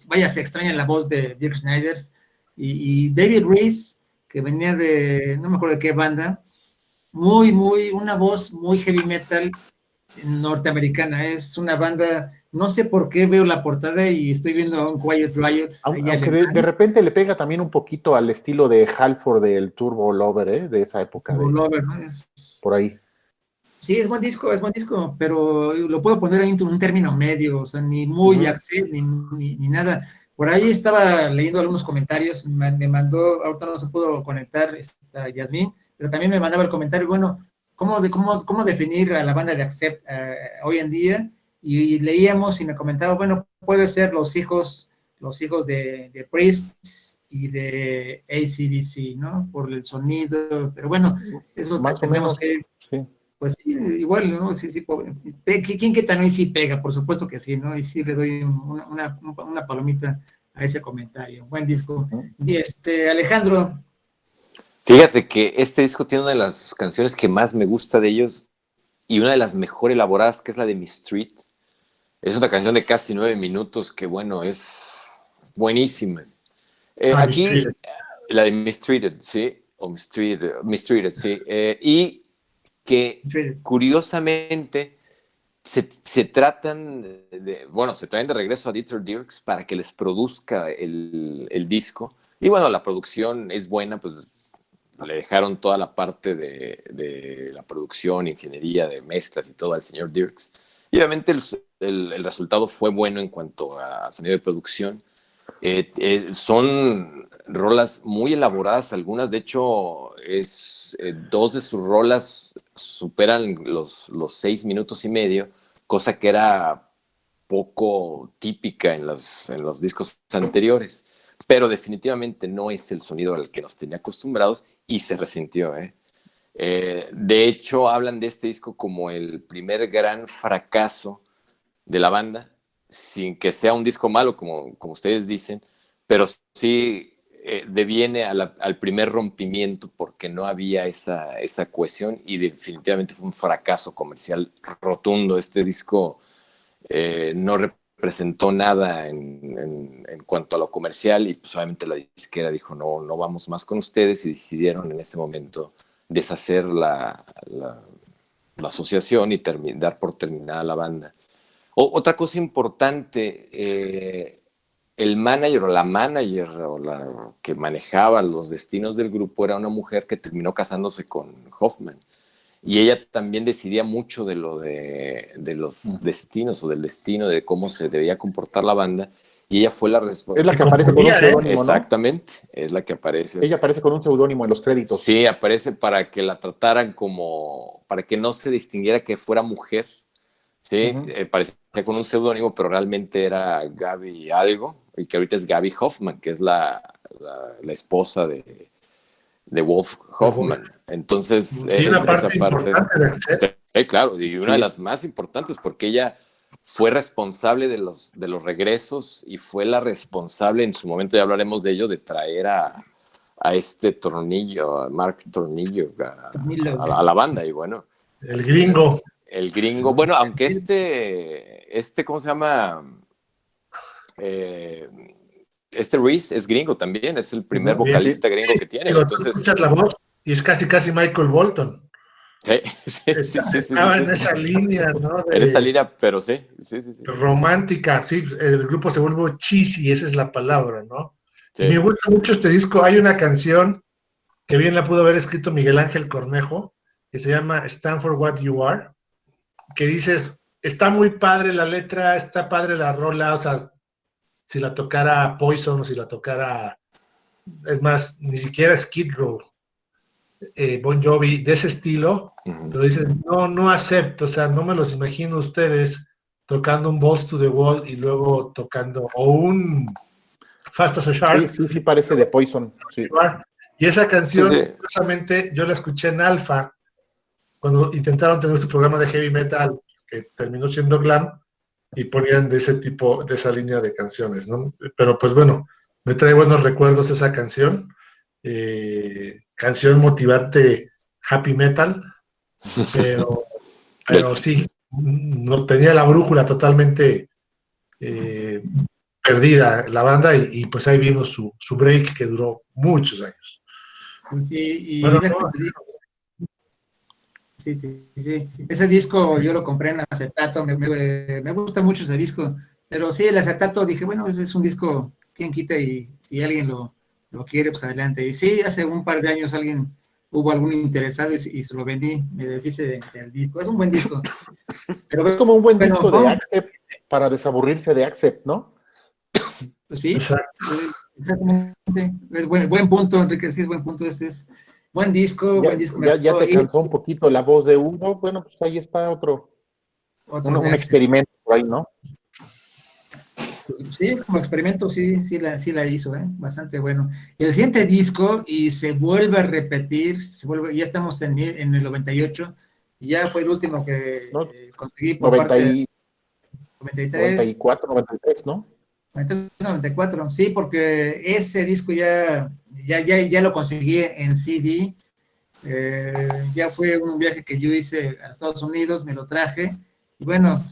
vaya, se extraña la voz de Dirk Schneider y David Reese, que venía no me acuerdo de qué banda, una voz muy heavy metal norteamericana, es una banda, no sé por qué veo la portada y estoy viendo a un Quiet Riot.
Aunque de repente le pega también un poquito al estilo de Halford del Turbo Lover, de esa época.
Turbo Lover, ¿no?
Por ahí.
Sí, es buen disco, pero lo puedo poner ahí en un término medio, o sea, ni muy Accept, ni nada. Por ahí estaba leyendo algunos comentarios, me mandó, ahorita no se pudo conectar Yasmín, pero también me mandaba el comentario, bueno, ¿cómo definir a la banda de Accept hoy en día? Y leíamos y me comentaba, bueno, puede ser los hijos de Priest y de AC/DC, ¿no? Por el sonido, pero bueno, eso
más
tenemos
o menos,
que...
Sí.
Pues sí, igual, ¿no? Sí, ¿quién que también sí pega? Por supuesto que sí, ¿no? Y sí le doy una palomita a ese comentario. Buen disco. Y Alejandro.
Fíjate que este disco tiene una de las canciones que más me gusta de ellos y una de las mejor elaboradas, que es la de Miss Street. Es una canción de casi 9 minutos que, bueno, es buenísima. Aquí, Mistreated. La de Mistreated, ¿sí? O Mistreated, sí. Y que curiosamente se traen de regreso a Dieter Dierks para que les produzca el disco. Y bueno, la producción es buena, pues le dejaron toda la parte de la producción, ingeniería, de mezclas y todo al señor Dierks. Y obviamente el resultado fue bueno en cuanto a sonido de producción. Son rolas muy elaboradas, algunas, de hecho, dos de sus rolas superan los 6 minutos y medio, cosa que era poco típica en los discos anteriores, pero definitivamente no es el sonido al que nos tenía acostumbrados y se resintió. De hecho, hablan de este disco como el primer gran fracaso de la banda, sin que sea un disco malo, como ustedes dicen, pero sí deviene al primer rompimiento porque no había esa cohesión y definitivamente fue un fracaso comercial rotundo. Este disco no representó nada en cuanto a lo comercial y pues obviamente la disquera dijo no vamos más con ustedes y decidieron en ese momento deshacer la asociación y dar por terminada la banda. Otra cosa importante, el manager o la que manejaba los destinos del grupo era una mujer que terminó casándose con Hoffman. Y ella también decidía mucho de los destinos o del destino, de cómo se debía comportar la banda. Y ella fue la responsable.
Es la que aparece con un seudónimo, ¿no?
Exactamente, es la que aparece.
Ella aparece con un seudónimo en los créditos.
Sí, aparece para que la trataran para que no se distinguiera que fuera mujer. Sí, parecía con un seudónimo, pero realmente era Gaby algo, y que ahorita es Gaby Hoffman, que es la esposa de Wolf Hoffman. Entonces,
sí, esa parte
sí, claro, y una de las más importantes, porque ella fue responsable de los regresos y fue la responsable, en su momento ya hablaremos de ello, de traer a a este Tornillo, a Mark Tornillo, a la banda, y bueno.
El gringo.
El gringo, bueno, aunque ¿cómo se llama? Este Reese es gringo también, es el primer vocalista gringo que tiene.
Digo,
entonces,
escuchas la voz y es casi Michael Bolton.
Sí.
Estaba en esa línea, ¿no?
En esta línea, pero sí.
Romántica, sí, el grupo se vuelve cheesy, esa es la palabra, ¿no?
Sí.
Y me gusta mucho este disco. Hay una canción que bien la pudo haber escrito Miguel Ángel Cornejo, que se llama Stand for What You Are, que dices, está muy padre la letra, está padre la rola, o sea, si la tocara Poison o si la tocara, es más, ni siquiera Skid Row, Bon Jovi, de ese estilo, pero dices, no acepto, o sea, no me los imagino ustedes tocando un Balls to the Wall y luego tocando, o un Fast as a Shark.
Sí, parece de Poison. Sí.
Y esa canción, curiosamente, yo la escuché en Alpha, cuando intentaron tener su programa de heavy metal, que terminó siendo glam, y ponían de ese tipo, de esa línea de canciones, ¿no? Pero pues bueno, me trae buenos recuerdos esa canción, canción motivante happy metal, pero sí, no tenía la brújula totalmente perdida la banda, y pues ahí vimos su break que duró muchos años.
Sí, y
bueno,
sí. Ese disco yo lo compré en acetato, me gusta mucho ese disco, pero sí, el acetato dije, bueno, ese es un disco, quien quita, y si alguien lo quiere, pues adelante. Y sí, hace un par de años hubo algún interesado y se lo vendí, me deshice del disco. Es un buen disco. Pero
es como un buen disco de Accept para desaburrirse de Accept, ¿no?
Pues sí, exactamente. Es buen punto, Enrique, sí, es buen punto. Es buen disco.
Ya te cansó un poquito la voz de Hugo. Bueno, pues ahí está un experimento por ahí, ¿no?
Sí, como experimento, sí la hizo, bastante bueno. El siguiente disco, y se vuelve a repetir, ya estamos en el 98, y ya fue el último que conseguí por parte de
94, 93, ¿no?
94, sí, porque ese disco ya lo conseguí en CD, ya fue un viaje que yo hice a Estados Unidos, me lo traje, y bueno,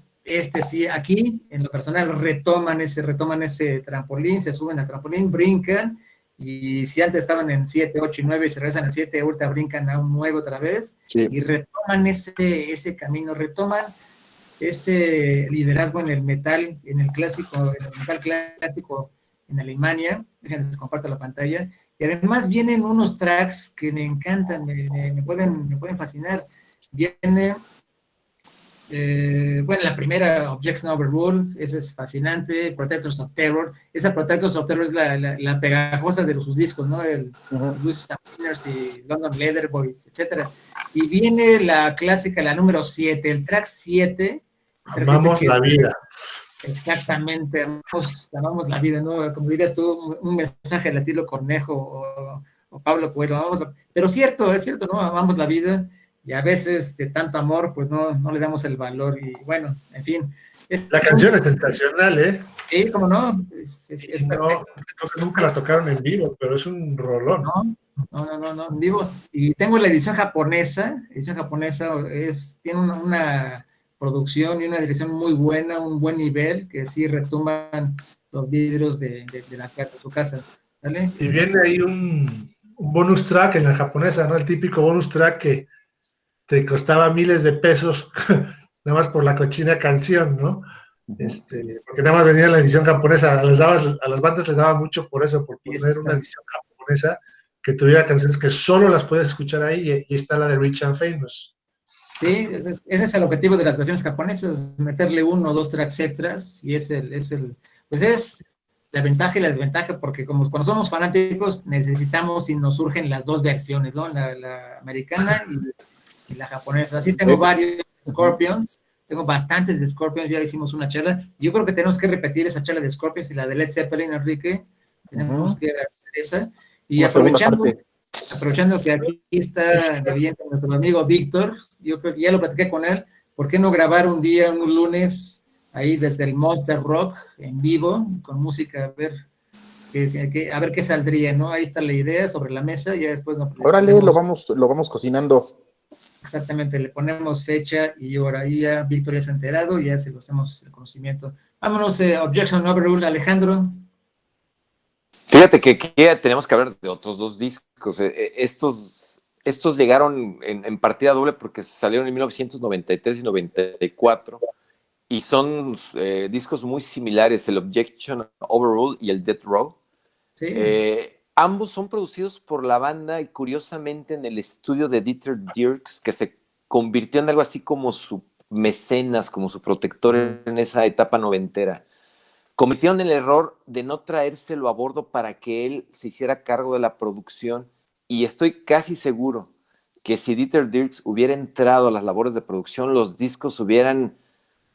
sí, aquí, en lo personal, retoman ese trampolín, se suben al trampolín, brincan, y si antes estaban en 7, 8 y 9, y se regresan al 7, ahorita brincan a un 9 otra vez, sí. Y retoman ese camino, retoman ese liderazgo en el metal, en el metal clásico en Alemania. Déjenme comparto la pantalla, y además vienen unos tracks que me encantan, me pueden fascinar. Viene la primera, Objects Not Overruled, esa es fascinante. Protectors of Terror, esa Protectors of Terror es la pegajosa de sus discos, ¿no? Blues Stampeders y London Leather Boys, etc. Y viene la clásica, la número 7, el track 7.
Amamos la vida.
Exactamente, amamos la vida, ¿no? Como dirías tú, un mensaje al estilo Cornejo o Pablo Coelho, pero es cierto, ¿no? Amamos la vida. Y a veces de tanto amor, pues no le damos el valor, y bueno, en fin.
La canción es sensacional, ¿eh?
Sí, ¿cómo no? Es
creo que nunca la tocaron en vivo, pero es un rolón.
No, en vivo. Y tengo la edición japonesa tiene una producción y una dirección muy buena, un buen nivel, que sí retumban los vidrios de su casa, ¿vale?
Y viene ahí un bonus track en la japonesa, ¿no? El típico bonus track que te costaba miles de pesos nada más por la cochina canción, ¿no? Porque nada más venía la edición japonesa, a las bandas les daba mucho por eso, por poner una edición japonesa que tuviera canciones que solo las puedes escuchar ahí, y está la de Rich and Famous.
Sí, ese es el objetivo de las versiones japonesas, meterle 1 o 2 tracks extras, y es la ventaja y la desventaja, porque como cuando somos fanáticos necesitamos y nos surgen las dos versiones, ¿no? La americana y la japonesa. Así tengo varios Scorpions, tengo bastantes de Scorpions, ya hicimos una charla. Yo creo que tenemos que repetir esa charla de Scorpions y la de Led Zeppelin, Enrique. Tenemos que hacer esa. Y aprovechando que aquí está de oyente nuestro amigo Víctor, yo creo que ya lo platiqué con él, ¿por qué no grabar un lunes, ahí desde el Monster Rock, en vivo, con música, a ver a ver qué saldría, ¿no? Ahí está la idea sobre la mesa, ya después nos
Órale,
ponemos,
lo vamos cocinando.
exactamente, le ponemos fecha y hora, y ya Víctor ya se ha enterado, y ya se lo hacemos el conocimiento. Vámonos, Objection Overruled, Alejandro.
Fíjate que aquí tenemos que hablar de otros dos discos. Estos llegaron en partida doble porque salieron en 1993 y 94 y son discos muy similares, el Objection Overruled y el Death Row.
Sí.
Ambos son producidos por la banda y curiosamente en el estudio de Dieter Dierks, que se convirtió en algo así como su mecenas, como su protector en esa etapa noventera. Cometieron el error de no traérselo a bordo para que él se hiciera cargo de la producción y estoy casi seguro que si Dieter Dierks hubiera entrado a las labores de producción, los discos hubieran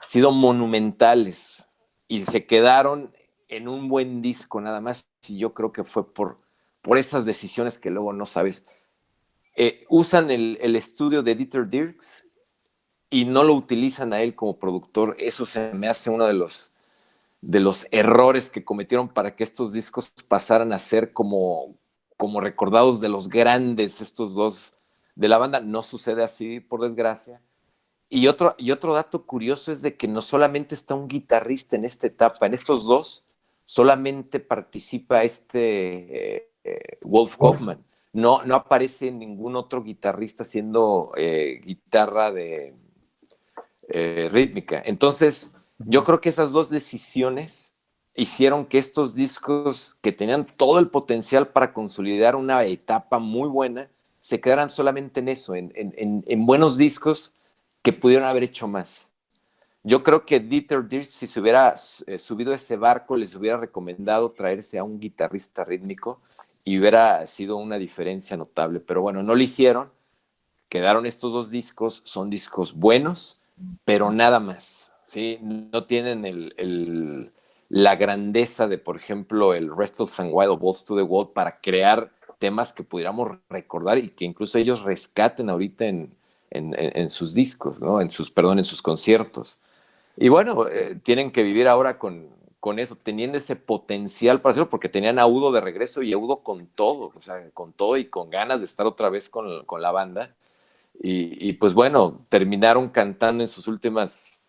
sido monumentales y se quedaron en un buen disco nada más, y yo creo que fue por esas decisiones que luego no sabes. Usan el estudio de Dieter Dierks y no lo utilizan a él como productor. Eso se me hace uno de los errores que cometieron para que estos discos pasaran a ser como recordados de los grandes, estos dos de la banda. No sucede así, por desgracia. Y otro dato curioso es de que no solamente está un guitarrista en esta etapa, en estos dos solamente participa Wolf Kaufmann. No aparece ningún otro guitarrista haciendo guitarra de rítmica. Entonces, yo creo que esas dos decisiones hicieron que estos discos, que tenían todo el potencial para consolidar una etapa muy buena, se quedaran solamente en eso, en buenos discos que pudieron haber hecho más. Yo creo que Dieter Dierks, si se hubiera subido a ese barco, les hubiera recomendado traerse a un guitarrista rítmico y hubiera sido una diferencia notable. Pero bueno, no lo hicieron. Quedaron estos dos discos, son discos buenos, pero nada más, ¿sí? No tienen la grandeza de, por ejemplo, el Restless and Wild o Balls to the Wall para crear temas que pudiéramos recordar y que incluso ellos rescaten ahorita en sus discos, ¿no? En sus conciertos. Y bueno, tienen que vivir ahora con eso, teniendo ese potencial para hacerlo, porque tenían a Udo de regreso y a Udo con todo, o sea, con todo y con ganas de estar otra vez con la banda. Y pues bueno, terminaron cantando en sus últimas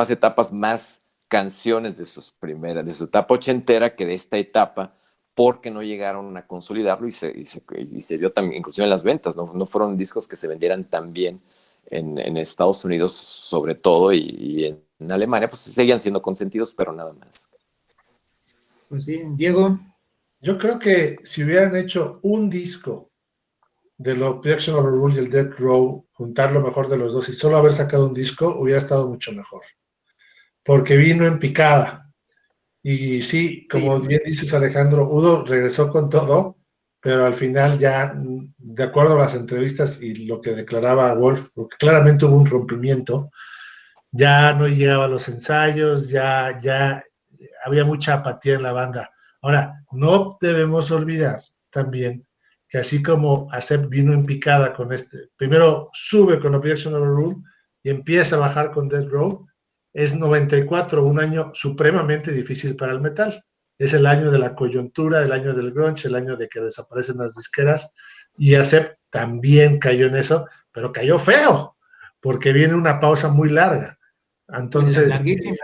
etapas más canciones de su etapa ochentera que de esta etapa, porque no llegaron a consolidarlo y se vio también, inclusive en las ventas, no fueron discos que se vendieran tan bien en Estados Unidos sobre todo y en Alemania, pues seguían siendo consentidos, pero nada más.
Pues sí, Diego.
Yo creo que si hubieran hecho un disco de los Objection Overruled y el Death Row, juntar lo mejor de los dos y solo haber sacado un disco, hubiera estado mucho mejor. Porque vino en picada. Y sí, como bien dices, Alejandro, Udo regresó con todo, pero al final ya, de acuerdo a las entrevistas y lo que declaraba Wolf, porque claramente hubo un rompimiento, ya no llegaba a los ensayos, ya había mucha apatía en la banda. Ahora, no debemos olvidar también que así como Accept vino en picada con primero sube con Objection Overruled y empieza a bajar con Death Row, es 94, un año supremamente difícil para el metal. Es el año de la coyuntura, el año del grunge, el año de que desaparecen las disqueras, y Accept también cayó en eso, pero cayó feo, porque viene una pausa muy larga. Entonces,
larguísima.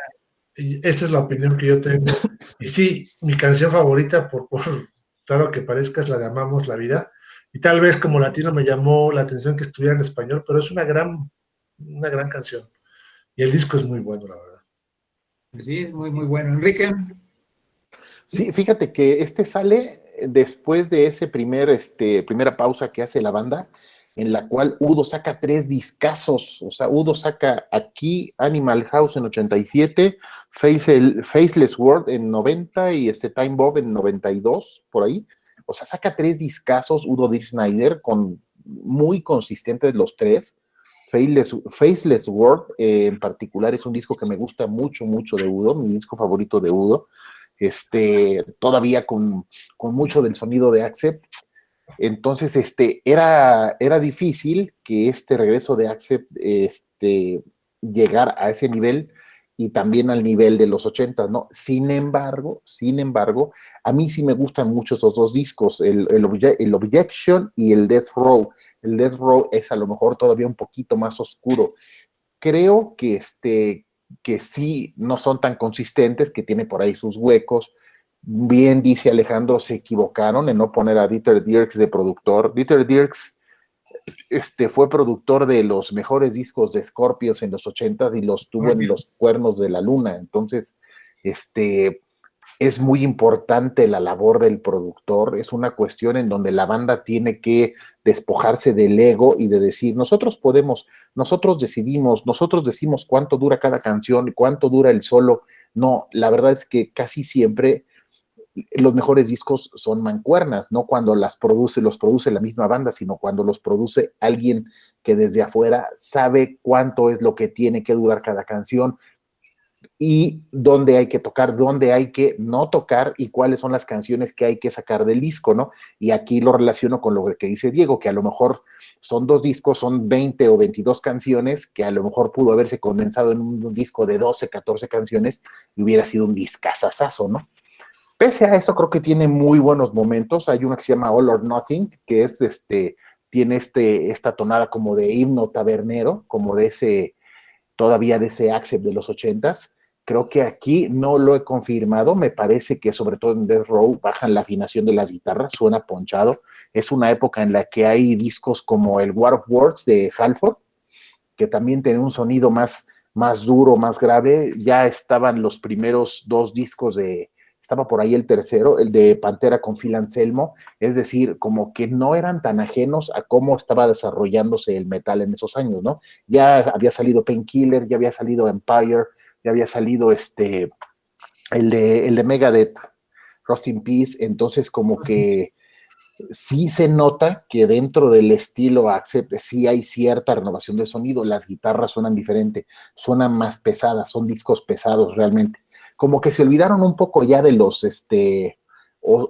Esta es la opinión que yo tengo. Y sí, mi canción favorita, por claro que parezca, es la de Amamos la Vida. Y tal vez como latino me llamó la atención que estuviera en español, pero es una gran canción. Y el disco es muy bueno, la verdad.
Pues sí, es muy, muy bueno. Enrique.
Sí, fíjate que sale después de ese primera pausa que hace la banda, en la cual Udo saca 3 discazos. O sea, Udo saca aquí Animal House en 87, Faceless World en 90 y Time Bomb en 92, por ahí. O sea, saca 3 discazos Udo Dirk Snyder, muy consistentes los 3. Faceless World en particular es un disco que me gusta mucho, mucho de Udo, mi disco favorito de Udo. Todavía con mucho del sonido de Accept. Entonces, era difícil que regreso de Accept llegara a ese nivel y también al nivel de los 80, ¿no? Sin embargo, a mí sí me gustan mucho esos dos discos, el Objection y el Death Row. El Death Row es a lo mejor todavía un poquito más oscuro. Creo que sí no son tan consistentes, que tiene por ahí sus huecos. Bien dice Alejandro, se equivocaron en no poner a Dieter Dierks de productor. Dieter Dierks fue productor de los mejores discos de Scorpions en los 80s y los tuvo en los cuernos de la luna. Entonces, es muy importante la labor del productor. Es una cuestión en donde la banda tiene que despojarse del ego y de decir, nosotros podemos, nosotros decidimos, nosotros decimos cuánto dura cada canción, cuánto dura el solo. No, la verdad es que casi siempre los mejores discos son mancuernas, no cuando los produce la misma banda, sino cuando los produce alguien que desde afuera sabe cuánto es lo que tiene que durar cada canción y dónde hay que tocar, dónde hay que no tocar y cuáles son las canciones que hay que sacar del disco, ¿no? Y aquí lo relaciono con lo que dice Diego, que a lo mejor son 2 discos, son 20 o 22 canciones, que a lo mejor pudo haberse condensado en un disco de 12, 14 canciones y hubiera sido un discazazazo, ¿no? Pese a eso, creo que tiene muy buenos momentos. Hay una que se llama All or Nothing, que es tiene esta tonada como de himno tabernero, como de todavía de ese Accept de los 80s. Creo que aquí no lo he confirmado. Me parece que sobre todo en Death Row bajan la afinación de las guitarras, suena ponchado. Es una época en la que hay discos como el War of Words de Halford, que también tiene un sonido más duro, más grave. Ya estaban los primeros 2 discos estaba por ahí el tercero, el de Pantera con Phil Anselmo, es decir, como que no eran tan ajenos a cómo estaba desarrollándose el metal en esos años, ¿no? Ya había salido Painkiller, ya había salido Empire, ya había salido el de Megadeth, Rust in Peace, entonces como que sí se nota que dentro del estilo Accept sí hay cierta renovación de sonido, las guitarras suenan diferente, suenan más pesadas, son discos pesados realmente. Como que se olvidaron un poco ya de o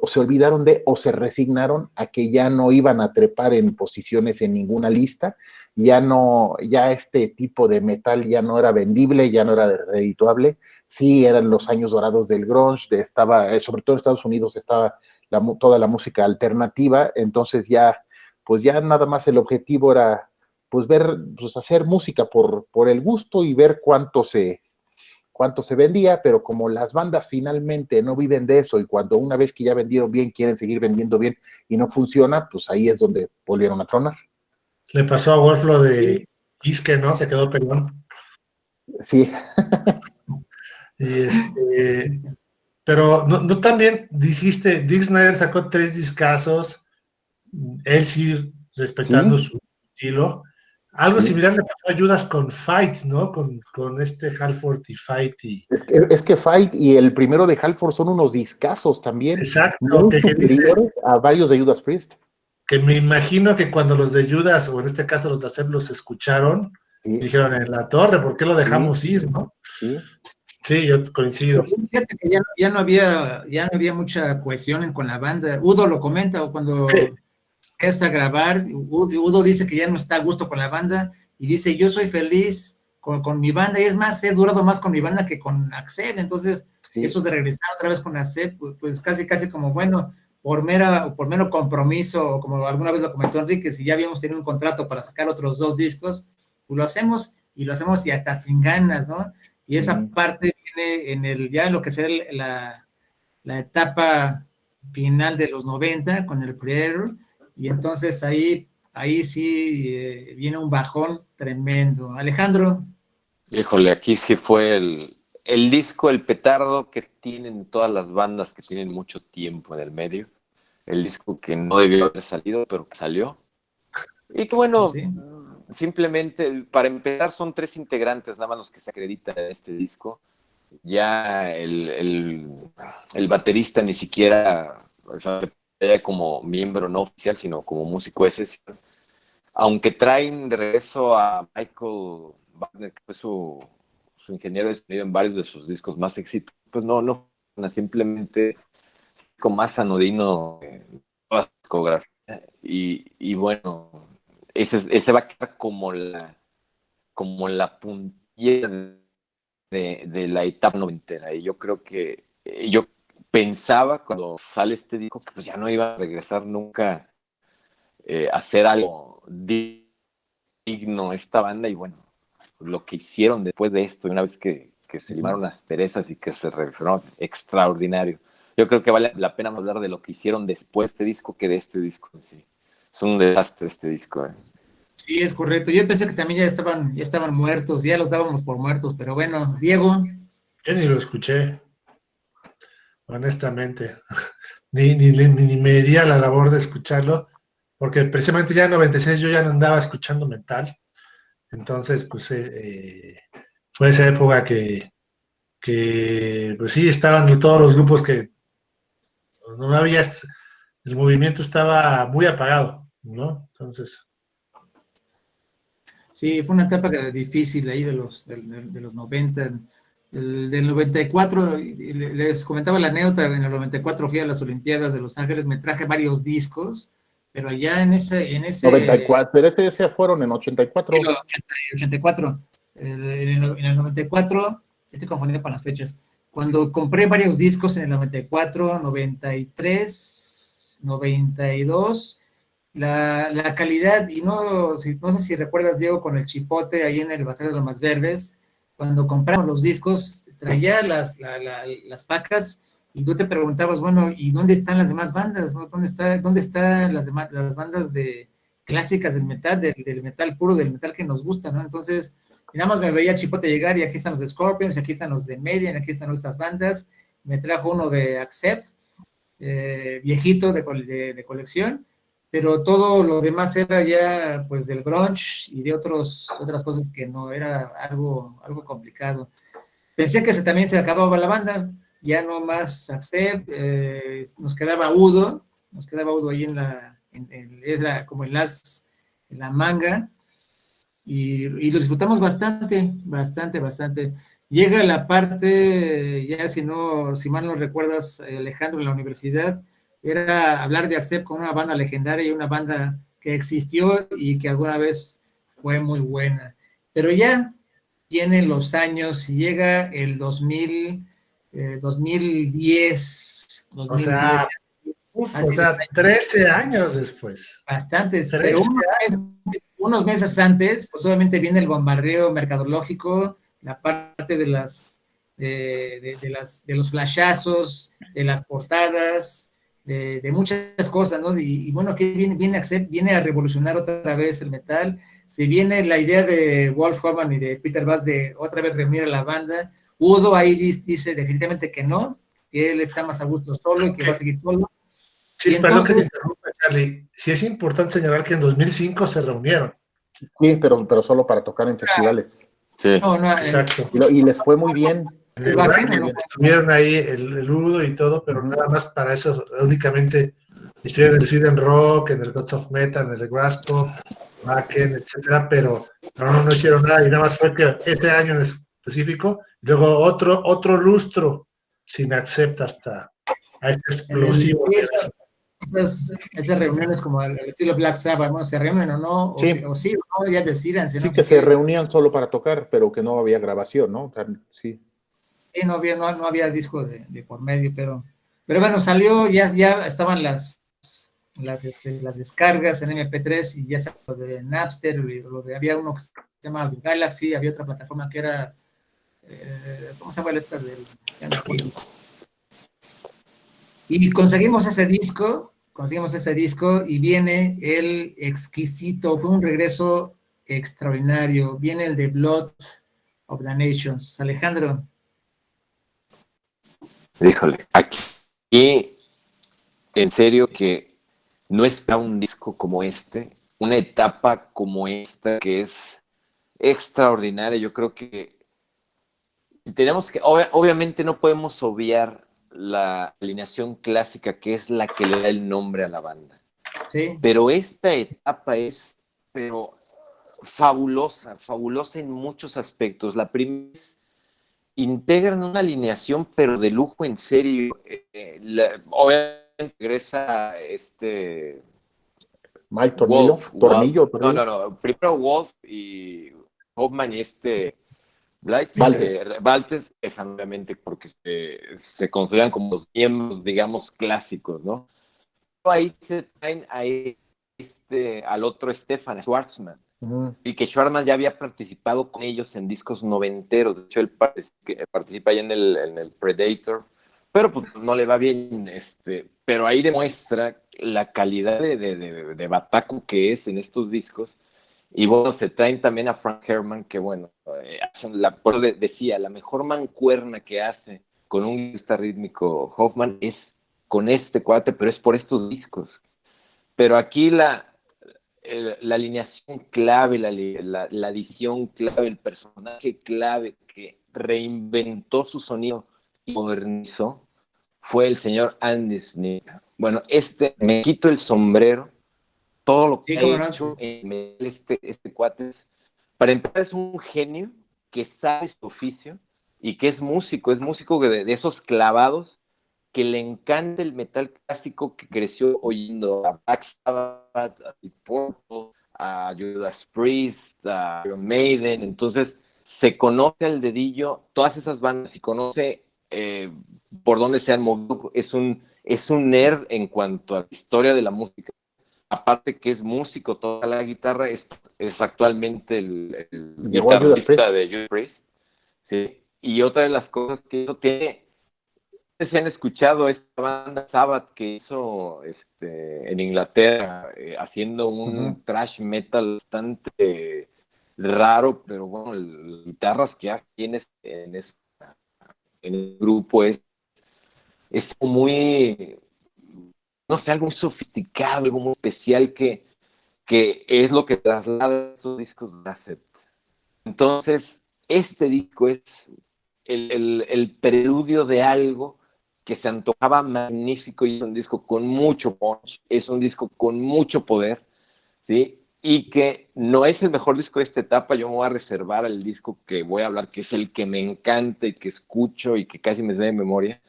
se olvidaron o se resignaron a que ya no iban a trepar en posiciones en ninguna lista, ya este tipo de metal ya no era vendible, ya no era redituable. Sí eran los años dorados del grunge, sobre todo en Estados Unidos estaba toda la música alternativa, entonces pues ya nada más el objetivo era pues hacer música por el gusto y ver cuánto se vendía, pero como las bandas finalmente no viven de eso y cuando una vez que ya vendieron bien quieren seguir vendiendo bien y no funciona, pues ahí es donde volvieron a tronar.
Le pasó a Wolf lo de Isque, ¿no? Se quedó pelón.
Sí.
Y pero no también dijiste, Dick Snyder sacó 3 discazos, él sí respetando
Sí.
su estilo. Algo
Sí.
similar le pasó a Judas con Fight, ¿no? Con Halford y Fight.
Es que Fight y el primero de Halford son unos discazos también,
Exacto,
muy
que dices
superiores a varios de Judas Priest.
que me imagino que cuando los de Judas, o en este caso los de Accept, los escucharon,
Sí.
dijeron en la torre, ¿por qué lo dejamos ir, no?
Sí.
Sí, yo coincido.
Fíjate que ya no había mucha cohesión con la banda. Udo lo comenta, o cuando empieza a grabar, Udo dice que ya no está a gusto con la banda y dice, yo soy feliz con mi banda, y es más, he durado más con mi banda que con Accept. Entonces,
Sí.
eso de regresar otra vez con Accept, pues casi como, bueno, por mero compromiso, o como alguna vez lo comentó Enrique, si ya habíamos tenido un contrato para sacar otros 2 discos, pues lo hacemos y hasta sin ganas, ¿no? Y esa parte viene ya lo que será la etapa final de los 90 con el Predator, y entonces ahí sí viene un bajón tremendo. Alejandro.
Híjole, aquí sí fue el disco, el petardo que tienen todas las bandas que tienen mucho tiempo en el medio. El disco que no debió haber salido, pero que salió. Y que bueno,
Sí.
simplemente, para empezar, son 3 integrantes nada más los que se acreditan en este disco. Ya el baterista ni siquiera, o sea, como miembro no oficial, sino como músico de sesión. Aunque traen de regreso a Michael Wagner, que fue su ingeniero de sonido en varios de sus discos más exitosos, pues no, simplemente con más anodino toda la discografía. Y bueno, ese va a quedar como la puntilla de la etapa noventera. Y yo creo que yo pensaba cuando sale este disco que pues ya no iba a regresar nunca a hacer algo digno esta banda, y bueno, lo que hicieron después de esto, una vez que se limaron las perezas y que se regresaron, extraordinario. Yo creo que vale la pena hablar de lo que hicieron después de este disco que de este disco en sí. Es un desastre este disco.
Sí, es correcto. Yo pensé que también ya estaban muertos, ya los dábamos por muertos, pero bueno, Diego.
Yo ni lo escuché, honestamente. Ni me di a la labor de escucharlo, porque precisamente ya en 96 yo ya no andaba escuchando metal. Entonces, pues fue esa época que pues sí, estaban todos los grupos que no había, el movimiento estaba muy apagado, ¿no? Entonces...
Sí, fue una etapa difícil ahí de los 90. Del 94, les comentaba la anécdota, en el 94 fui a las Olimpiadas de Los Ángeles, me traje varios discos, pero allá en ese
94, pero ese fueron en 84.
En el 84. En el 94, estoy confundido con las fechas. Cuando compré varios discos en el 94, 93, 92, la calidad, y no sé si recuerdas, Diego, con el chipote ahí en el Bazar de los Más Verdes, cuando compramos los discos, traía las pacas, y tú te preguntabas, bueno, ¿y dónde están las demás bandas? ¿No? ¿Dónde están las bandas clásicas del metal, del metal puro, del metal que nos gusta, ¿no? Entonces, nada más me veía Chipote llegar, y aquí están los de Scorpions, y aquí están los de Median, aquí están nuestras bandas. Me trajo uno de Accept, viejito de colección, pero todo lo demás era ya pues del grunge y de otras cosas que no era algo complicado. Pensé que también se acababa la banda, ya no más Accept, nos quedaba Udo ahí como en la manga, y lo disfrutamos bastante. Llega la parte, ya si mal no recuerdas, Alejandro, en la universidad, era hablar de Accept con una banda legendaria y una banda que existió y que alguna vez fue muy buena. Pero ya tiene los años, y llega el 2010.
O sea, 13 años después.
Bastantes, pero unos meses antes, pues obviamente viene el bombardeo mercadológico, la parte de los flashazos, de las portadas, de muchas cosas, ¿no? Y bueno, que viene a revolucionar otra vez el metal. Se viene la idea de Wolf Hoffmann y de Peter Bass de otra vez reunir a la banda. Udo ahí dice definitivamente que no, que él está más a gusto solo y que va a seguir solo.
Sí, perdón que te interrumpa, Charlie. Sí es importante señalar que en 2005 se reunieron.
Sí, pero solo para tocar en festivales.
Sí.
No,
exacto.
Y les fue muy bien.
Estuvieron ahí el Udo y todo, pero nada más para eso, únicamente estuvieron en el Sweden Rock, en el Gods of Metal, en el Graspop, Wacken, etcétera, pero no hicieron nada, y nada más fue que este año en específico, luego otro lustro sin Accept hasta a este explosivo.
Esas reuniones como el estilo Black Sabbath, bueno, se reúnen o no,
sí.
o no, ya decidan.
Sí, ¿no? Que se reunían solo para tocar, pero que no había grabación, ¿no? Sí.
Sí, no había disco de por medio, pero bueno, salió, ya estaban las descargas en MP3, y ya se lo de Napster, había uno que se llama Galaxy, había otra plataforma que era, ¿cómo se llama esta? Y conseguimos ese disco, y viene el exquisito, fue un regreso extraordinario, viene el de Blood of the Nations. Alejandro.
Híjole, aquí en serio que no esperaba un disco como este, una etapa como esta que es extraordinaria. Yo creo que tenemos que, obviamente no podemos obviar la alineación clásica, que es la que le da el nombre a la banda.
Sí.
Pero esta etapa es fabulosa en muchos aspectos. La primera es, integran una alineación, pero de lujo, en serio. Obviamente regresa
Mike Tornillo.
No. Primero Wolf y Hoffman y Blight, Valtes, obviamente, porque se consideran como los miembros, digamos, clásicos, ¿no? Ahí se traen al otro Stefan Schwarzman, y que Schwarzman ya había participado con ellos en discos noventeros. De hecho, él participa ya en el Predator, pero pues no le va bien, pero ahí demuestra la calidad de bataco que es en estos discos. Y bueno, se traen también a Frank Herman, que bueno, decía, la mejor mancuerna que hace con un guitarrista rítmico Hoffman es con este cuate, pero es por estos discos. Pero aquí la alineación clave, la edición clave, el personaje clave que reinventó su sonido y modernizó fue el señor Andy Smith. Bueno, me quito el sombrero, todo lo que ha hecho este cuate. Para empezar, es un genio que sabe su oficio y que es músico de esos clavados que le encanta el metal clásico, que creció oyendo a Black Sabbath, a Deep Purple, a Judas Priest, a Iron Maiden. Entonces se conoce al dedillo todas esas bandas y conoce por dónde se han movido. Es un nerd en cuanto a la historia de la música. Aparte que es músico, toca la guitarra, es actualmente el guitarrista de Judas Priest. Sí. Y otra de las cosas que eso tiene, se han escuchado esta banda Sabbath que hizo en Inglaterra, haciendo un thrash metal bastante raro, pero bueno, las guitarras que tienes en el grupo es muy, no sé, algo muy sofisticado, algo muy especial que es lo que traslada estos discos de Accept. Entonces, este disco es el preludio de algo que se antojaba magnífico, y es un disco con mucho punch, es un disco con mucho poder, ¿sí? Y que no es el mejor disco de esta etapa. Yo me voy a reservar el disco que voy a hablar, que es el que me encanta y que escucho y que casi me sé de memoria.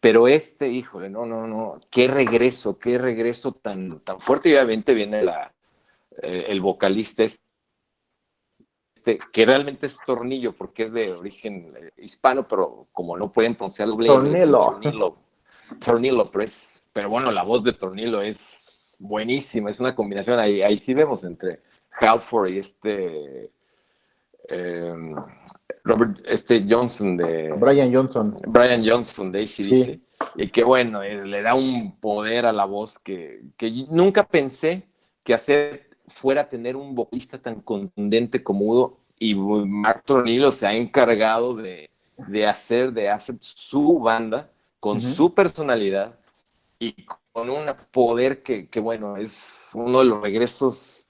Pero híjole, no, qué regreso tan fuerte. Y obviamente viene el vocalista que realmente es Tornillo, porque es de origen hispano, pero como no pueden pronunciarlo, Tornillo, pero bueno, la voz de Tornillo es buenísima, es una combinación, ahí sí vemos entre Halford y Johnson
Brian Johnson
de AC/DC, sí. Y que bueno, le da un poder a la voz que nunca pensé que fuera a tener un vocalista tan contundente como Udo, y Mark Tornillo se ha encargado de hacer su banda con su personalidad y con un poder que bueno, es uno de los regresos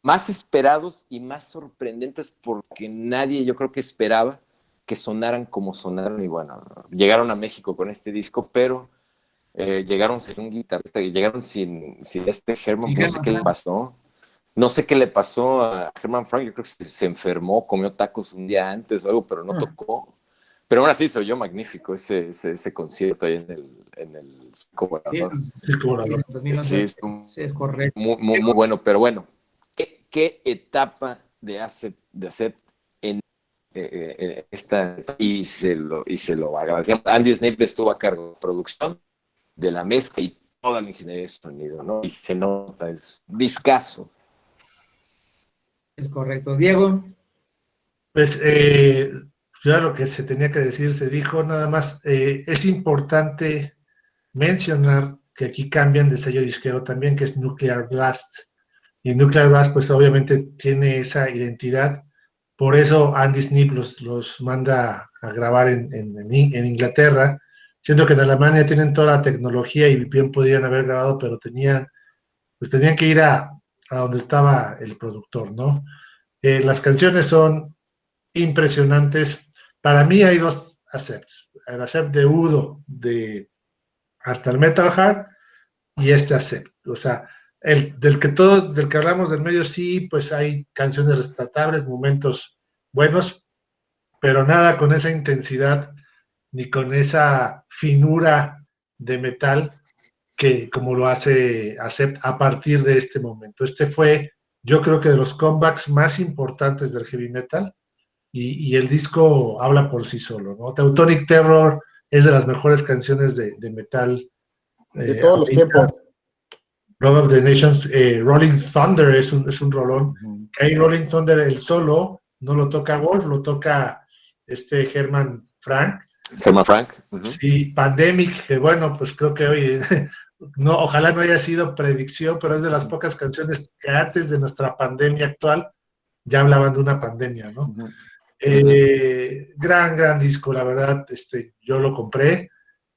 más esperados y más sorprendentes, porque nadie, yo creo, que esperaba que sonaran como sonaron. Y bueno, llegaron a México con este disco, pero llegaron sin un guitarrista, llegaron sin Herman. No sé qué le pasó. No sé qué le pasó a Herman Frank. Yo creo que se enfermó, comió tacos un día antes o algo, pero no tocó. Pero aún así se oyó magnífico ese concierto ahí en el Covorador.
Sí, es correcto.
Muy bueno, pero bueno, ¿qué etapa de Accept en esta? Y se lo agradecemos. Andy Snape estuvo a cargo de producción, de la mezcla y toda la ingeniería de sonido, ¿no? Y se nota, es discazo.
Es correcto. Diego.
Pues ya lo que se tenía que decir se dijo. Nada más es importante mencionar que aquí cambian de sello disquero también, que es Nuclear Blast. Y Nuclear Blast pues obviamente tiene esa identidad. Por eso Andy Snape los manda a grabar en Inglaterra, siendo que en Alemania tienen toda la tecnología y bien podrían haber grabado, pero tenían que ir a donde estaba el productor, ¿no? Las canciones son impresionantes. Para mí hay dos Accepts. El Accept de Udo, hasta el Metal Heart, y este Accept. O sea, del que hablamos del medio, sí, pues hay canciones rescatables, momentos buenos, pero nada con esa intensidad ni con esa finura de metal que como lo hace Accept a partir de este momento. Este fue yo creo que de los comebacks más importantes del heavy metal, y el disco habla por sí solo, ¿no? Teutonic Terror es de las mejores canciones de metal
De todos los
ahorita.
tiempos.
Love of the Nations, Rolling Thunder es un rolón.
Ujú.
Que ahí Rolling Thunder, el solo, no lo toca Wolf, lo toca Herman Frank.
Herman Frank.
Sí, Pandemic, que bueno, pues creo que hoy, no, ojalá no haya sido predicción, pero es de las pocas canciones que antes de nuestra pandemia actual ya hablaban de una pandemia, ¿no?
Ujú.
Gran disco, la verdad, yo lo compré,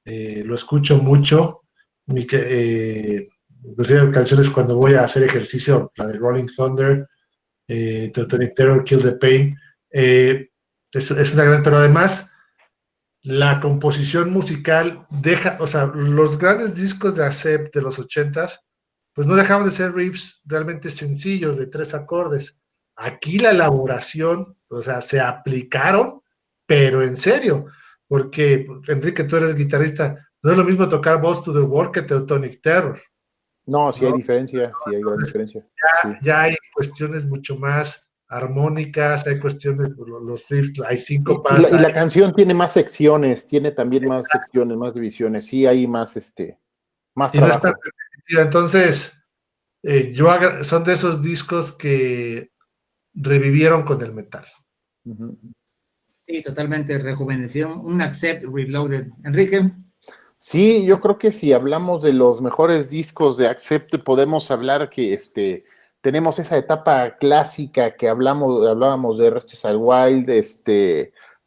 lo escucho mucho, inclusive canciones cuando voy a hacer ejercicio, la de Rolling Thunder, Teutonic Terror, Kill the Pain, es una gran, pero además la composición musical deja, o sea, los grandes discos de Accept de los 80s, pues no dejaban de ser riffs realmente sencillos de 3 acordes. Aquí la elaboración, o sea, se aplicaron, pero en serio, porque Enrique, tú eres guitarrista, no es lo mismo tocar Balls to the Wall que Teutonic Terror.
No, sí hay
¿no?
diferencia, sí hay gran diferencia. Sí.
Ya hay cuestiones mucho más armónicas, hay cuestiones, los riffs, hay 5
Y la canción tiene más secciones, tiene también más secciones, más divisiones, sí hay más, más
y no es
trabajo.
tan repetitiva. Entonces, son de esos discos que revivieron con el metal.
Ujú.
Sí, totalmente rejuvenecieron. Un Accept Reloaded. Enrique.
Sí, yo creo que si hablamos de los mejores discos de Accept, podemos hablar que tenemos esa etapa clásica que hablábamos de Restless and Wild,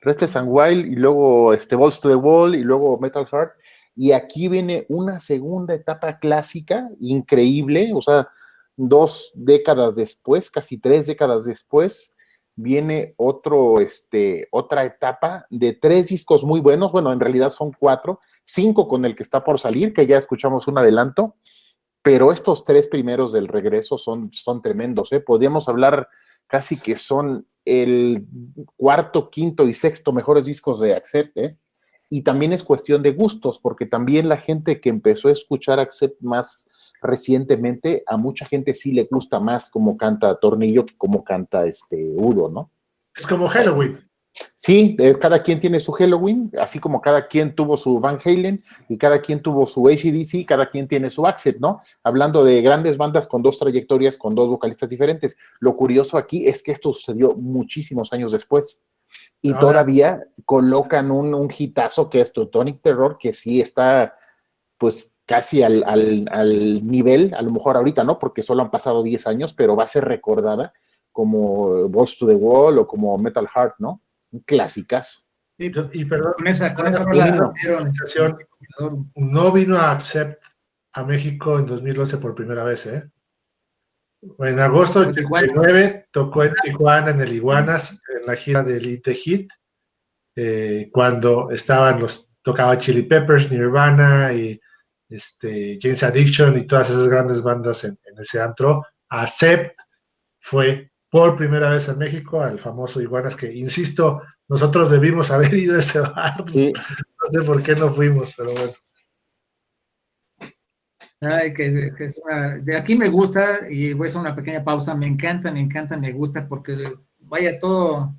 Restless and Wild, y luego Balls to the Wall, y luego Metal Heart. Y aquí viene una segunda etapa clásica, increíble, o sea, 2 décadas después, casi 3 décadas después, viene otra etapa de 3 discos muy buenos, bueno, en realidad son 4, 5 con el que está por salir, que ya escuchamos un adelanto, pero estos 3 primeros del regreso son tremendos, ¿eh? Podríamos hablar casi que son el cuarto, quinto y sexto mejores discos de Accept, ¿eh? Y también es cuestión de gustos, porque también la gente que empezó a escuchar Accept más recientemente, a mucha gente sí le gusta más cómo canta Tornillo que cómo canta Udo, ¿no?
Es como Halloween.
Sí, cada quien tiene su Halloween, así como cada quien tuvo su Van Halen y cada quien tuvo su AC/DC, cada quien tiene su Accept, ¿no? Hablando de grandes bandas con 2 trayectorias, con 2 vocalistas diferentes. Lo curioso aquí es que esto sucedió muchísimos años después y
Ahora,
todavía colocan un hitazo que es Teutonic Terror, que sí está pues casi al nivel, a lo mejor ahorita no, porque solo han pasado 10 años, pero va a ser recordada como Balls to the Wall o como Metal Heart, ¿no? Un clasicazo.
Sí,
y perdón,
con esa
una
rola
actualización, no vino a Accept a México en 2011 por primera vez, ¿eh? En agosto de 89 tocó en Tijuana, en el Iguanas, en la gira de Elite Hit, cuando tocaba Chili Peppers, Nirvana y Jane's Addiction y todas esas grandes bandas en ese antro. Accept fue por primera vez en México al famoso Iguanas, que insisto, nosotros debimos haber ido a ese bar.
Sí.
No sé por qué no fuimos, pero bueno.
Ay, de aquí me gusta, y voy a hacer una pequeña pausa, me encanta, me gusta, porque vaya, todo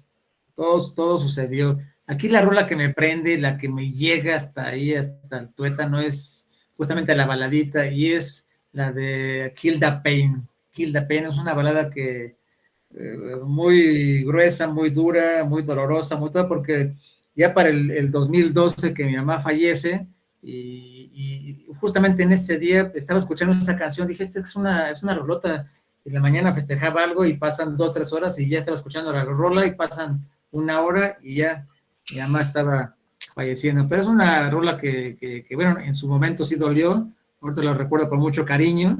sucedió. Aquí la rola que me prende, la que me llega hasta ahí, hasta el tuétano, es justamente la baladita, y es la de Kill the Pain. Kill the Pain es una balada que muy gruesa, muy dura, muy dolorosa, muy todo, porque ya para el 2012 que mi mamá fallece, y justamente en ese día estaba escuchando esa canción, dije, esta es una rolota. En la mañana festejaba algo y pasan 2-3 horas y ya estaba escuchando la rola y pasan 1 hora y ya mi mamá estaba falleciendo. Pero es una rola que bueno, en su momento sí dolió, ahorita lo recuerdo con mucho cariño,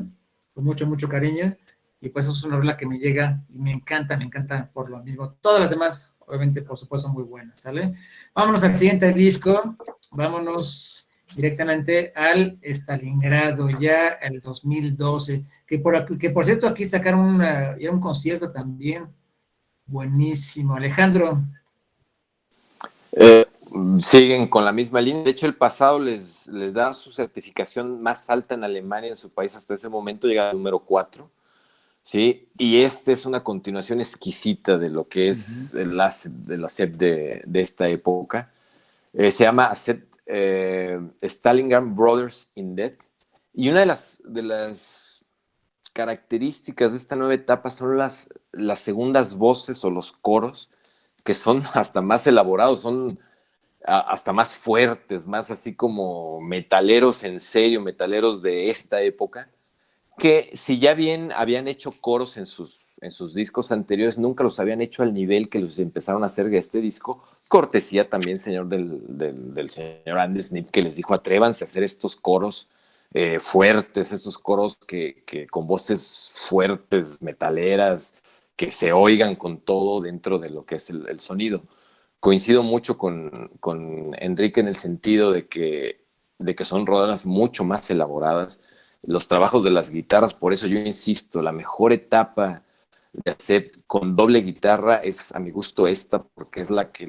con mucho cariño, y pues eso es una rola que me llega y me encanta por lo mismo. Todas las demás, obviamente, por supuesto, son muy buenas, ¿sale? Vámonos al siguiente disco, vámonos directamente al Stalingrado, ya el 2012, que por cierto aquí sacaron ya un concierto también buenísimo. Alejandro.
Siguen con la misma línea. De hecho, el pasado les da su certificación más alta en Alemania, en su país hasta ese momento, llega al número 4. ¿sí? Y este es una continuación exquisita de lo que es el Accept de esta época. Se llama Accept Stalingrad Brothers in Death. Y una de las características de esta nueva etapa son las segundas voces o los coros, que son hasta más elaborados, son hasta más fuertes, más así como metaleros en serio, metaleros de esta época, que si ya bien habían hecho coros en sus discos anteriores, nunca los habían hecho al nivel que los empezaron a hacer este disco, cortesía también, señor, del señor Andy Sneap, que les dijo, atrévanse a hacer estos coros fuertes, estos coros que con voces fuertes, metaleras, que se oigan con todo dentro de lo que es el sonido. Coincido mucho con Enrique en el sentido de que son rodadas mucho más elaboradas. Los trabajos de las guitarras, por eso yo insisto, la mejor etapa de Accept con doble guitarra es a mi gusto esta, porque es la que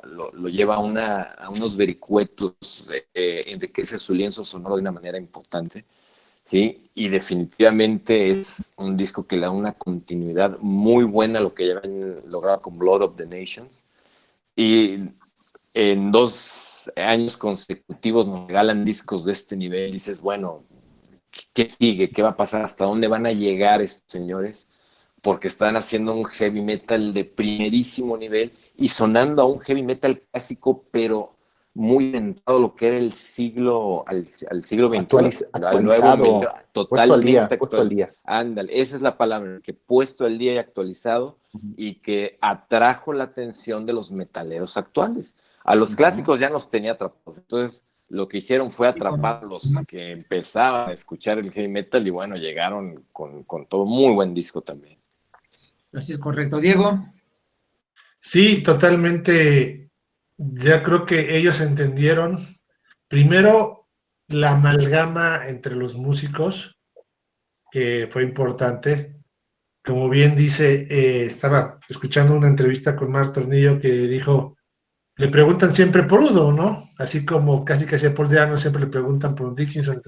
lo lleva a unos vericuetos, enriquece su lienzo sonoro de una manera importante, ¿sí? Y definitivamente es un disco que le da una continuidad muy buena a lo que ya habían logrado con Blood of the Nations. Y en 2 años consecutivos nos regalan discos de este nivel y dices, bueno, ¿qué sigue? ¿Qué va a pasar? ¿Hasta dónde van a llegar estos señores? Porque están haciendo un heavy metal de primerísimo nivel y sonando a un heavy metal clásico, pero muy orientado a lo que era el siglo, al siglo XXI, al nuevo milenio, totalmente
puesto al día.
Ándale, esa es la palabra, que puesto al día y actualizado, y que atrajo la atención de los metaleros actuales. A los clásicos ya nos tenía atrapados, entonces lo que hicieron fue atrapar a los que empezaban a escuchar el heavy metal y bueno, llegaron con todo. Muy buen disco también.
Así es correcto. Diego.
Sí, totalmente. Ya creo que ellos entendieron, primero, la amalgama entre los músicos, que fue importante. Como bien dice, estaba escuchando una entrevista con Mar Tornillo que dijo, le preguntan siempre por Udo, ¿no? Así como casi que a Paul Diano siempre le preguntan por Dickinson.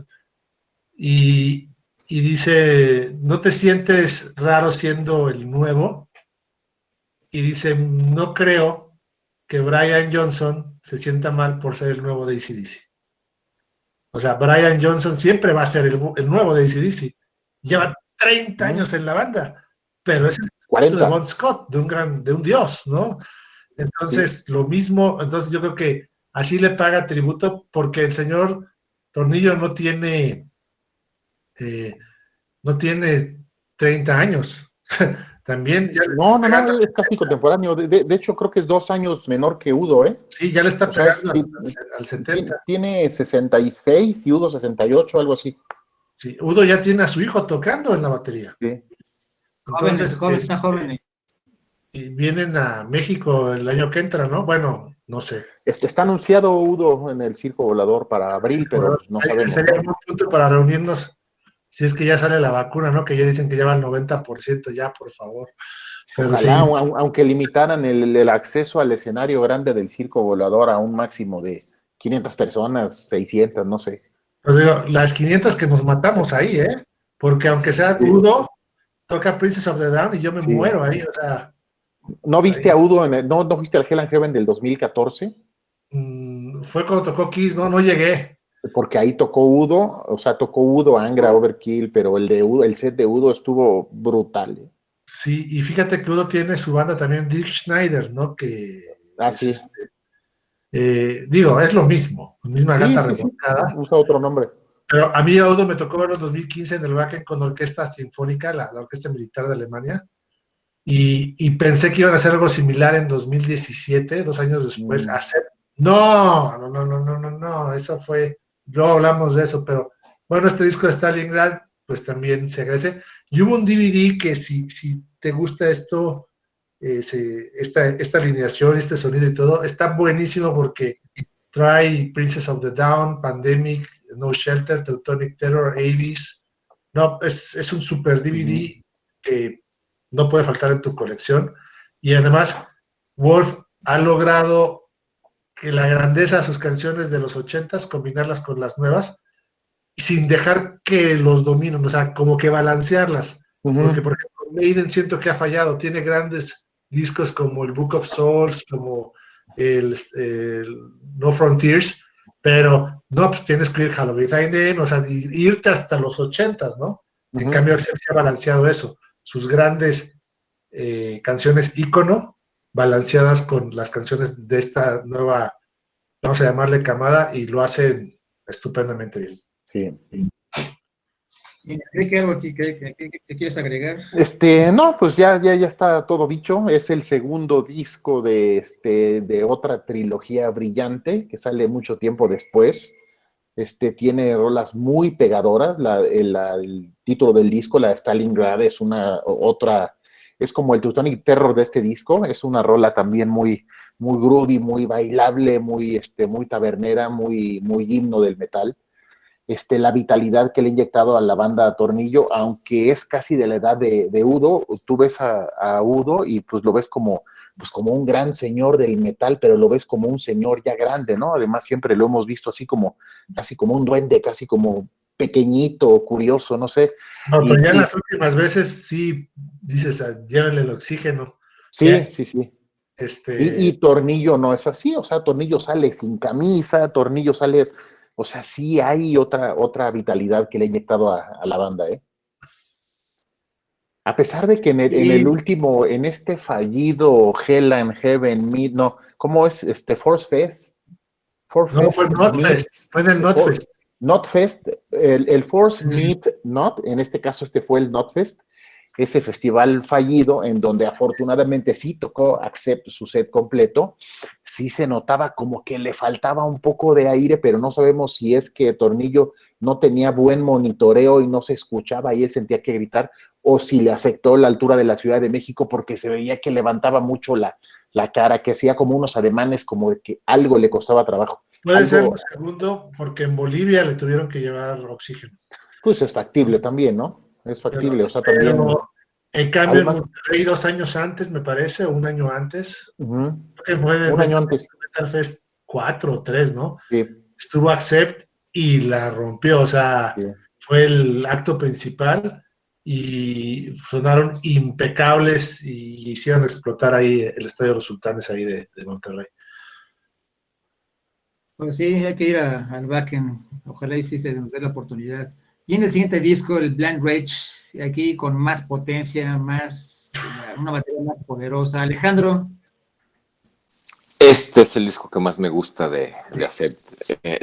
Y dice, ¿no te sientes raro siendo el nuevo? Y dice, no creo que Brian Johnson se sienta mal por ser el nuevo de AC/DC. O sea, Brian Johnson siempre va a ser el nuevo de AC/DC. Lleva 30 años en la banda, pero es el
40
de Bon Scott, de un dios, ¿no? Entonces, lo mismo, entonces yo creo que así le paga tributo porque el señor Tornillo no tiene 30 años. También ya
No, es casi contemporáneo. De hecho, creo que es 2 años menor que Udo, ¿eh?
sí, ya le está
O sea,
pegando al 70.
Tiene 66 y Udo 68, algo así.
Sí, Udo ya tiene a su hijo tocando en la batería.
Sí.
Entonces,
Jóvenes.
y vienen a México el año que entra, ¿no? Bueno, no sé.
Está anunciado Udo en el Circo Volador para abril, pero no sabemos.
Sería un punto para reunirnos, si es que ya sale la vacuna, ¿no? Que ya dicen que lleva el 90% ya, por favor. Pero
ojalá,
sí.
aunque limitaran el acceso al escenario grande del Circo Volador a un máximo de 500 personas, 600, no sé.
Pues digo, las 500 que nos matamos ahí, ¿eh? Porque aunque sea Udo, toca Princess of the Down y yo me muero ahí, o sea.
¿No viste a Udo, no viste al Hell and Heaven del 2014?
Fue cuando tocó Kiss, no llegué.
Porque ahí tocó Udo, o sea, tocó Udo, Angra, Overkill, pero el set de Udo estuvo brutal.
Sí, y fíjate que Udo tiene su banda también, Dick Schneider, ¿no? Que
sí.
Digo, es lo mismo, la misma gata revolcada.
Sí. Usa otro nombre.
Pero a mí a Udo me tocó verlo en 2015 en el Wacken con orquesta sinfónica, la orquesta militar de Alemania, y pensé que iban a hacer algo similar en 2017, 2 años después. No, eso fue, no hablamos de eso, pero bueno, este disco de Stalingrad, pues también se agradece. Y hubo un DVD que si te gusta esto, esta alineación, este sonido y todo, está buenísimo porque trae Princess of the Down, Pandemic, No Shelter, Teutonic Terror, Avis. No, es un super DVD que no puede faltar en tu colección. Y además, Wolf ha logrado que la grandeza de sus canciones de los 80s, combinarlas con las nuevas, sin dejar que los dominen, o sea, como que balancearlas. Porque, por ejemplo, Maiden siento que ha fallado. Tiene grandes discos como el Book of Souls, como el No Frontiers, pero no, pues tienes que ir Halloween Behind Them, o sea, irte hasta los 80s, ¿no? En cambio, se ha balanceado eso. Sus grandes canciones ícono, balanceadas con las canciones de esta nueva, vamos a llamarle camada, y lo hacen estupendamente bien.
Sí.
Y Enrique, ¿algo aquí que quieres agregar?
No, pues ya está todo dicho. Es el segundo disco de otra trilogía brillante que sale mucho tiempo después. Tiene rolas muy pegadoras. El título del disco, la Stalingrad, es es como el Teutonic Terror de este disco. Es una rola también muy, muy groovy, muy bailable, muy tabernera, muy himno del metal. La vitalidad que le ha inyectado a la banda Tornillo, aunque es casi de la edad de Udo. Tú ves a Udo y pues lo ves como un gran señor del metal, pero lo ves como un señor ya grande, ¿no? Además siempre lo hemos visto casi como un duende, casi como pequeñito, curioso, no sé.
No, pero ya en las últimas veces sí dices, llévenle el oxígeno.
Sí,
Ya,
sí. Y Tornillo no es así, o sea, Tornillo sale sin camisa, Tornillo sale, o sea, sí hay otra vitalidad que le ha inyectado a la banda, ¿eh? A pesar de que en el último, en este fallido Hell and Heaven Meet, no, ¿cómo es? Force Fest.
No, fue Notfest, fue en el Notfest.
Notfest, el Force Meet Not, en este caso fue el Notfest, ese festival fallido en donde afortunadamente sí tocó Accept su set completo. Sí se notaba como que le faltaba un poco de aire, pero no sabemos si es que Tornillo no tenía buen monitoreo y no se escuchaba y él sentía que gritar, o si le afectó la altura de la Ciudad de México porque se veía que levantaba mucho la cara, que hacía como unos ademanes como de que algo le costaba trabajo.
Puede ser un segundo, porque en Bolivia le tuvieron que llevar oxígeno.
Pues es factible también, ¿no? Es factible, o sea, también...
En cambio, además, en Monterrey 2 años antes, me parece, o 1 año antes, que fue
un año antes.
Metal Fest 4 o 3, ¿no?
Sí.
Estuvo Accept y la rompió, o sea, sí. Fue el acto principal y sonaron impecables y hicieron explotar ahí el Estadio de los Sultanes ahí de Monterrey.
Pues sí, hay que ir al Wacken, ojalá y sí se nos dé la oportunidad. Y en el siguiente disco, el Blind Rage, aquí con más potencia, una batería más poderosa. Alejandro.
Este es el disco que más me gusta de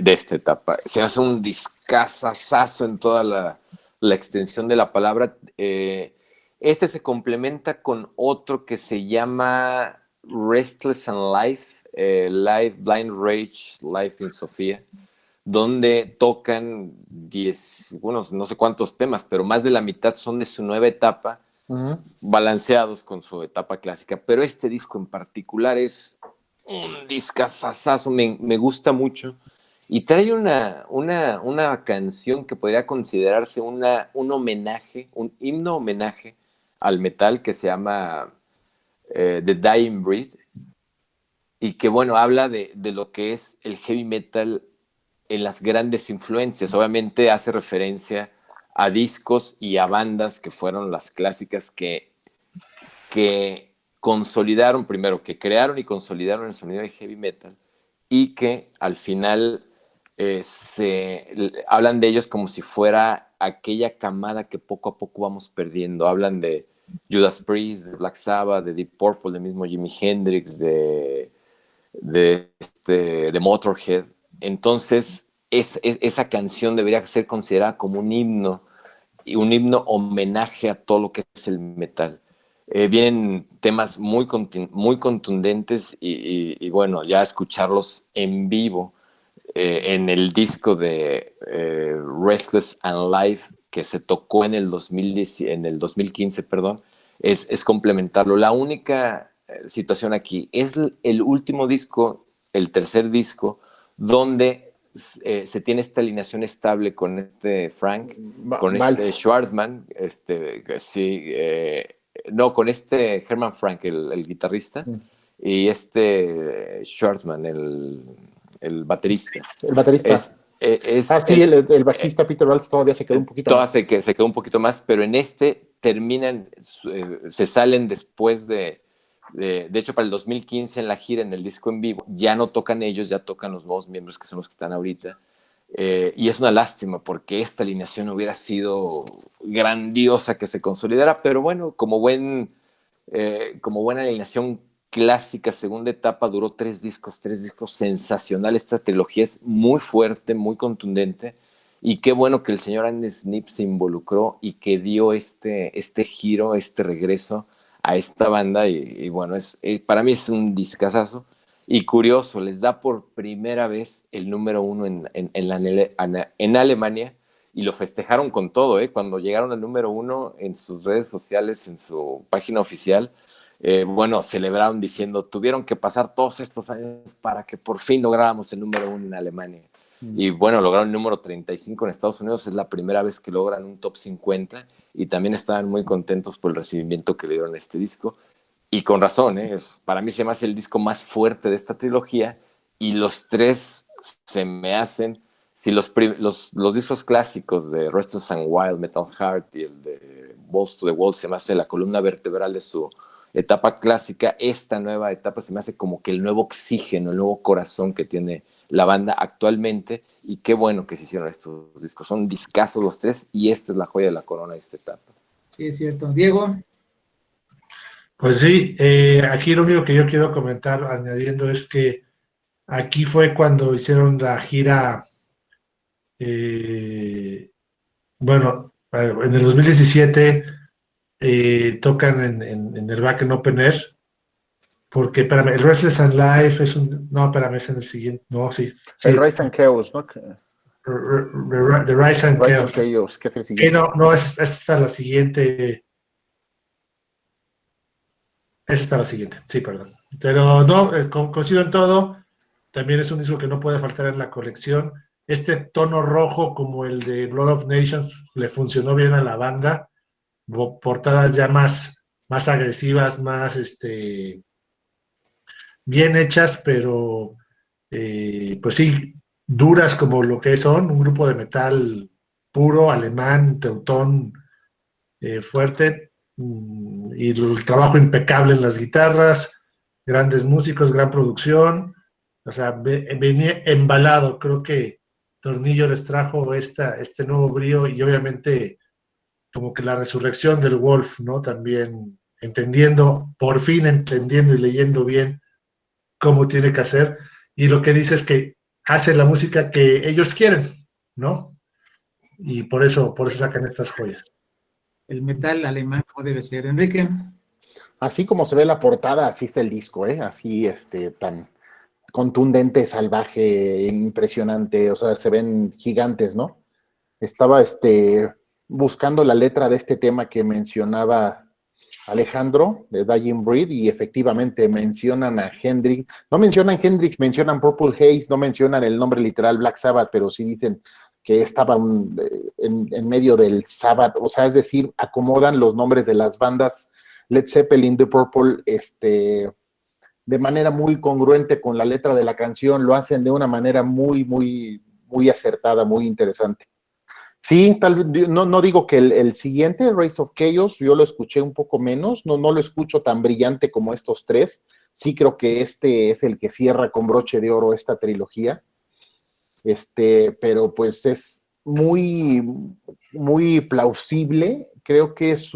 esta etapa. Se hace un discazazazo en toda la extensión de la palabra. Este se complementa con otro que se llama Restless and Life, Live Blind Rage, Life in Sofía, donde tocan no sé cuántos temas, pero más de la mitad son de su nueva etapa, balanceados con su etapa clásica. Pero este disco en particular es un discazazazo, me gusta mucho. Y trae una canción que podría considerarse un homenaje, un himno homenaje al metal que se llama The Dying Breed, y que, bueno, habla de lo que es el heavy metal en las grandes influencias. Obviamente hace referencia a discos y a bandas que fueron las clásicas que consolidaron, primero, que crearon y consolidaron el sonido de heavy metal, y que al final hablan de ellos como si fuera aquella camada que poco a poco vamos perdiendo. Hablan de Judas Priest, de Black Sabbath, de Deep Purple, del mismo Jimi Hendrix, de Motorhead. Entonces esa canción debería ser considerada como un himno, y un himno homenaje a todo lo que es el metal. Vienen temas muy contundentes y bueno, ya escucharlos en vivo en el disco de Restless and Life, que se tocó en el 2015, perdón, es complementarlo. La única situación aquí es el último disco, el tercer disco, donde se tiene esta alineación estable con Frank, con Schwartzman, con Herman Frank, el guitarrista, y Schwartzman, el baterista.
El baterista. Sí, el bajista Peter Waltz todavía se quedó un poquito más.
Se quedó un poquito más, pero en terminan, se salen después de hecho, para el 2015 en la gira, en el disco en vivo, ya no tocan ellos, ya tocan los nuevos miembros que son los que están ahorita. Y es una lástima porque esta alineación hubiera sido grandiosa que se consolidara, pero bueno, como buena alineación clásica, segunda etapa, duró 3 discos sensacional. Esta trilogía es muy fuerte, muy contundente, y qué bueno que el señor Andy Sneap se involucró y que dio este giro, este regreso a esta banda, y bueno, para mí es un discazazo. Y curioso, les da por primera vez el número 1 en Alemania, y lo festejaron con todo, ¿eh? Cuando llegaron al número 1 en sus redes sociales, en su página oficial, bueno, celebraron diciendo, tuvieron que pasar todos estos años para que por fin lográramos el número 1 en Alemania. Y bueno, lograron el número 35 en Estados Unidos, es la primera vez que logran un top 50, y también estaban muy contentos por el recibimiento que le dieron a este disco. Y con razón, para mí se me hace el disco más fuerte de esta trilogía, y los 3 se me hacen, si los discos clásicos de Restless and Wild, Metal Heart y el de Balls to the Wall se me hace la columna vertebral de su etapa clásica, esta nueva etapa se me hace como que el nuevo oxígeno, el nuevo corazón que tiene la banda actualmente, y qué bueno que se hicieron estos discos. Son discazos los 3, y esta es la joya de la corona de esta etapa.
Sí, es cierto. Diego.
Pues sí, aquí lo único que yo quiero comentar, añadiendo, es que aquí fue cuando hicieron la gira, bueno, en el 2017 tocan en el Wacken Open Air, porque espérame, el Restless and Life es no, espérame, es en el siguiente, no, sí.
El Rise and Chaos, ¿no?
The Rise and Chaos.
Chaos, que es el siguiente.
No, esta está la siguiente. Esa está la siguiente, sí, perdón. Pero no, coincido en todo. También es un disco que no puede faltar en la colección. Este tono rojo, como el de Blood of Nations, le funcionó bien a la banda. Portadas ya más agresivas, más bien hechas, pero pues sí, duras como lo que son. Un grupo de metal puro, alemán, teutón, fuerte. Y el trabajo impecable en las guitarras, grandes músicos, gran producción, o sea, venía embalado. Creo que Tornillo les trajo este nuevo brío, y obviamente como que la resurrección del Wolf, ¿no? También por fin entendiendo y leyendo bien cómo tiene que hacer, y lo que dice es que hace la música que ellos quieren, ¿no? Y por eso sacan estas joyas.
El metal alemán, como debe ser. Enrique.
Así como se ve la portada, así está el disco, así tan contundente, salvaje, impresionante, o sea, se ven gigantes, ¿no? Estaba buscando la letra de este tema que mencionaba Alejandro, de Dying Breed, y efectivamente mencionan a Hendrix. No mencionan Hendrix, mencionan Purple Haze, no mencionan el nombre literal Black Sabbath, pero sí dicen que estaba en medio del Sabbath, o sea, es decir, acomodan los nombres de las bandas Led Zeppelin, The Purple, de manera muy congruente con la letra de la canción, lo hacen de una manera muy, muy, muy acertada, muy interesante. Sí, tal vez, no digo que el siguiente, Rise of Chaos, yo lo escuché un poco menos, no lo escucho tan brillante como estos 3, sí creo que este es el que cierra con broche de oro esta trilogía, pero pues es muy, muy plausible. Creo que es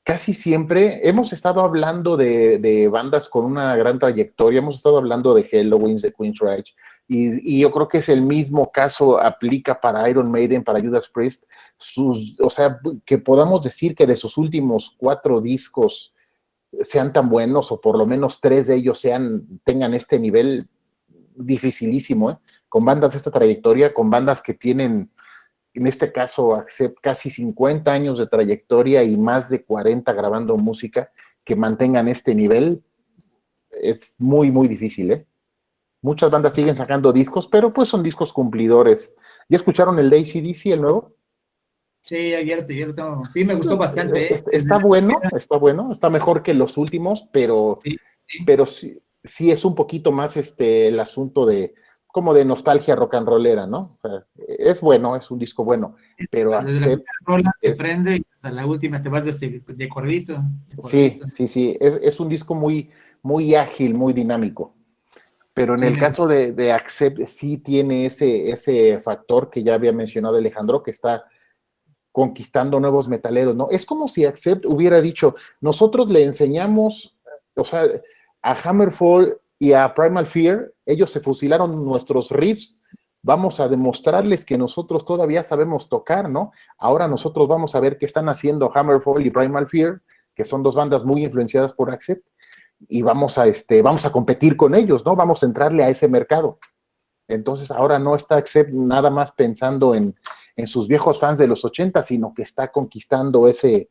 casi siempre hemos estado hablando de bandas con una gran trayectoria, hemos estado hablando de Helloween, de Queensrÿche, y yo creo que es el mismo caso, aplica para Iron Maiden, para Judas Priest, o sea, que podamos decir que de sus últimos 4 discos sean tan buenos, o por lo menos 3 de ellos tengan este nivel dificilísimo, con bandas de esta trayectoria, con bandas que tienen, en este caso, casi 50 años de trayectoria y más de 40 grabando música, que mantengan este nivel, es muy, muy difícil, Muchas bandas siguen sacando discos, pero pues son discos cumplidores. ¿Ya escucharon el de AC/DC, el nuevo?
Sí, ayer lo tengo. Sí, me gustó bastante.
Está bueno, está mejor que los últimos, pero sí es un poquito más el asunto de como de nostalgia rock and rollera, ¿no? O sea, es bueno, es un disco bueno, pero
Desde la
Accept
primera rola te
es,
prende y hasta la última te vas de corridito.
sí, es un disco muy, muy ágil, muy dinámico. Pero en
Sí,
el
me
caso de Accept sí tiene ese factor que ya había mencionado Alejandro, que está conquistando nuevos metaleros, ¿no? Es como si Accept hubiera dicho, nosotros le enseñamos, o sea, a Hammerfall y a Primal Fear, ellos se fusilaron nuestros riffs, vamos a demostrarles que nosotros todavía sabemos tocar, ¿no? Ahora nosotros vamos a ver qué están haciendo Hammerfall y Primal Fear, que son dos bandas muy influenciadas por Accept, y vamos a competir con ellos, ¿no? Vamos a entrarle a ese mercado. Entonces ahora no está Accept nada más pensando en sus viejos fans de los 80, sino que está conquistando ese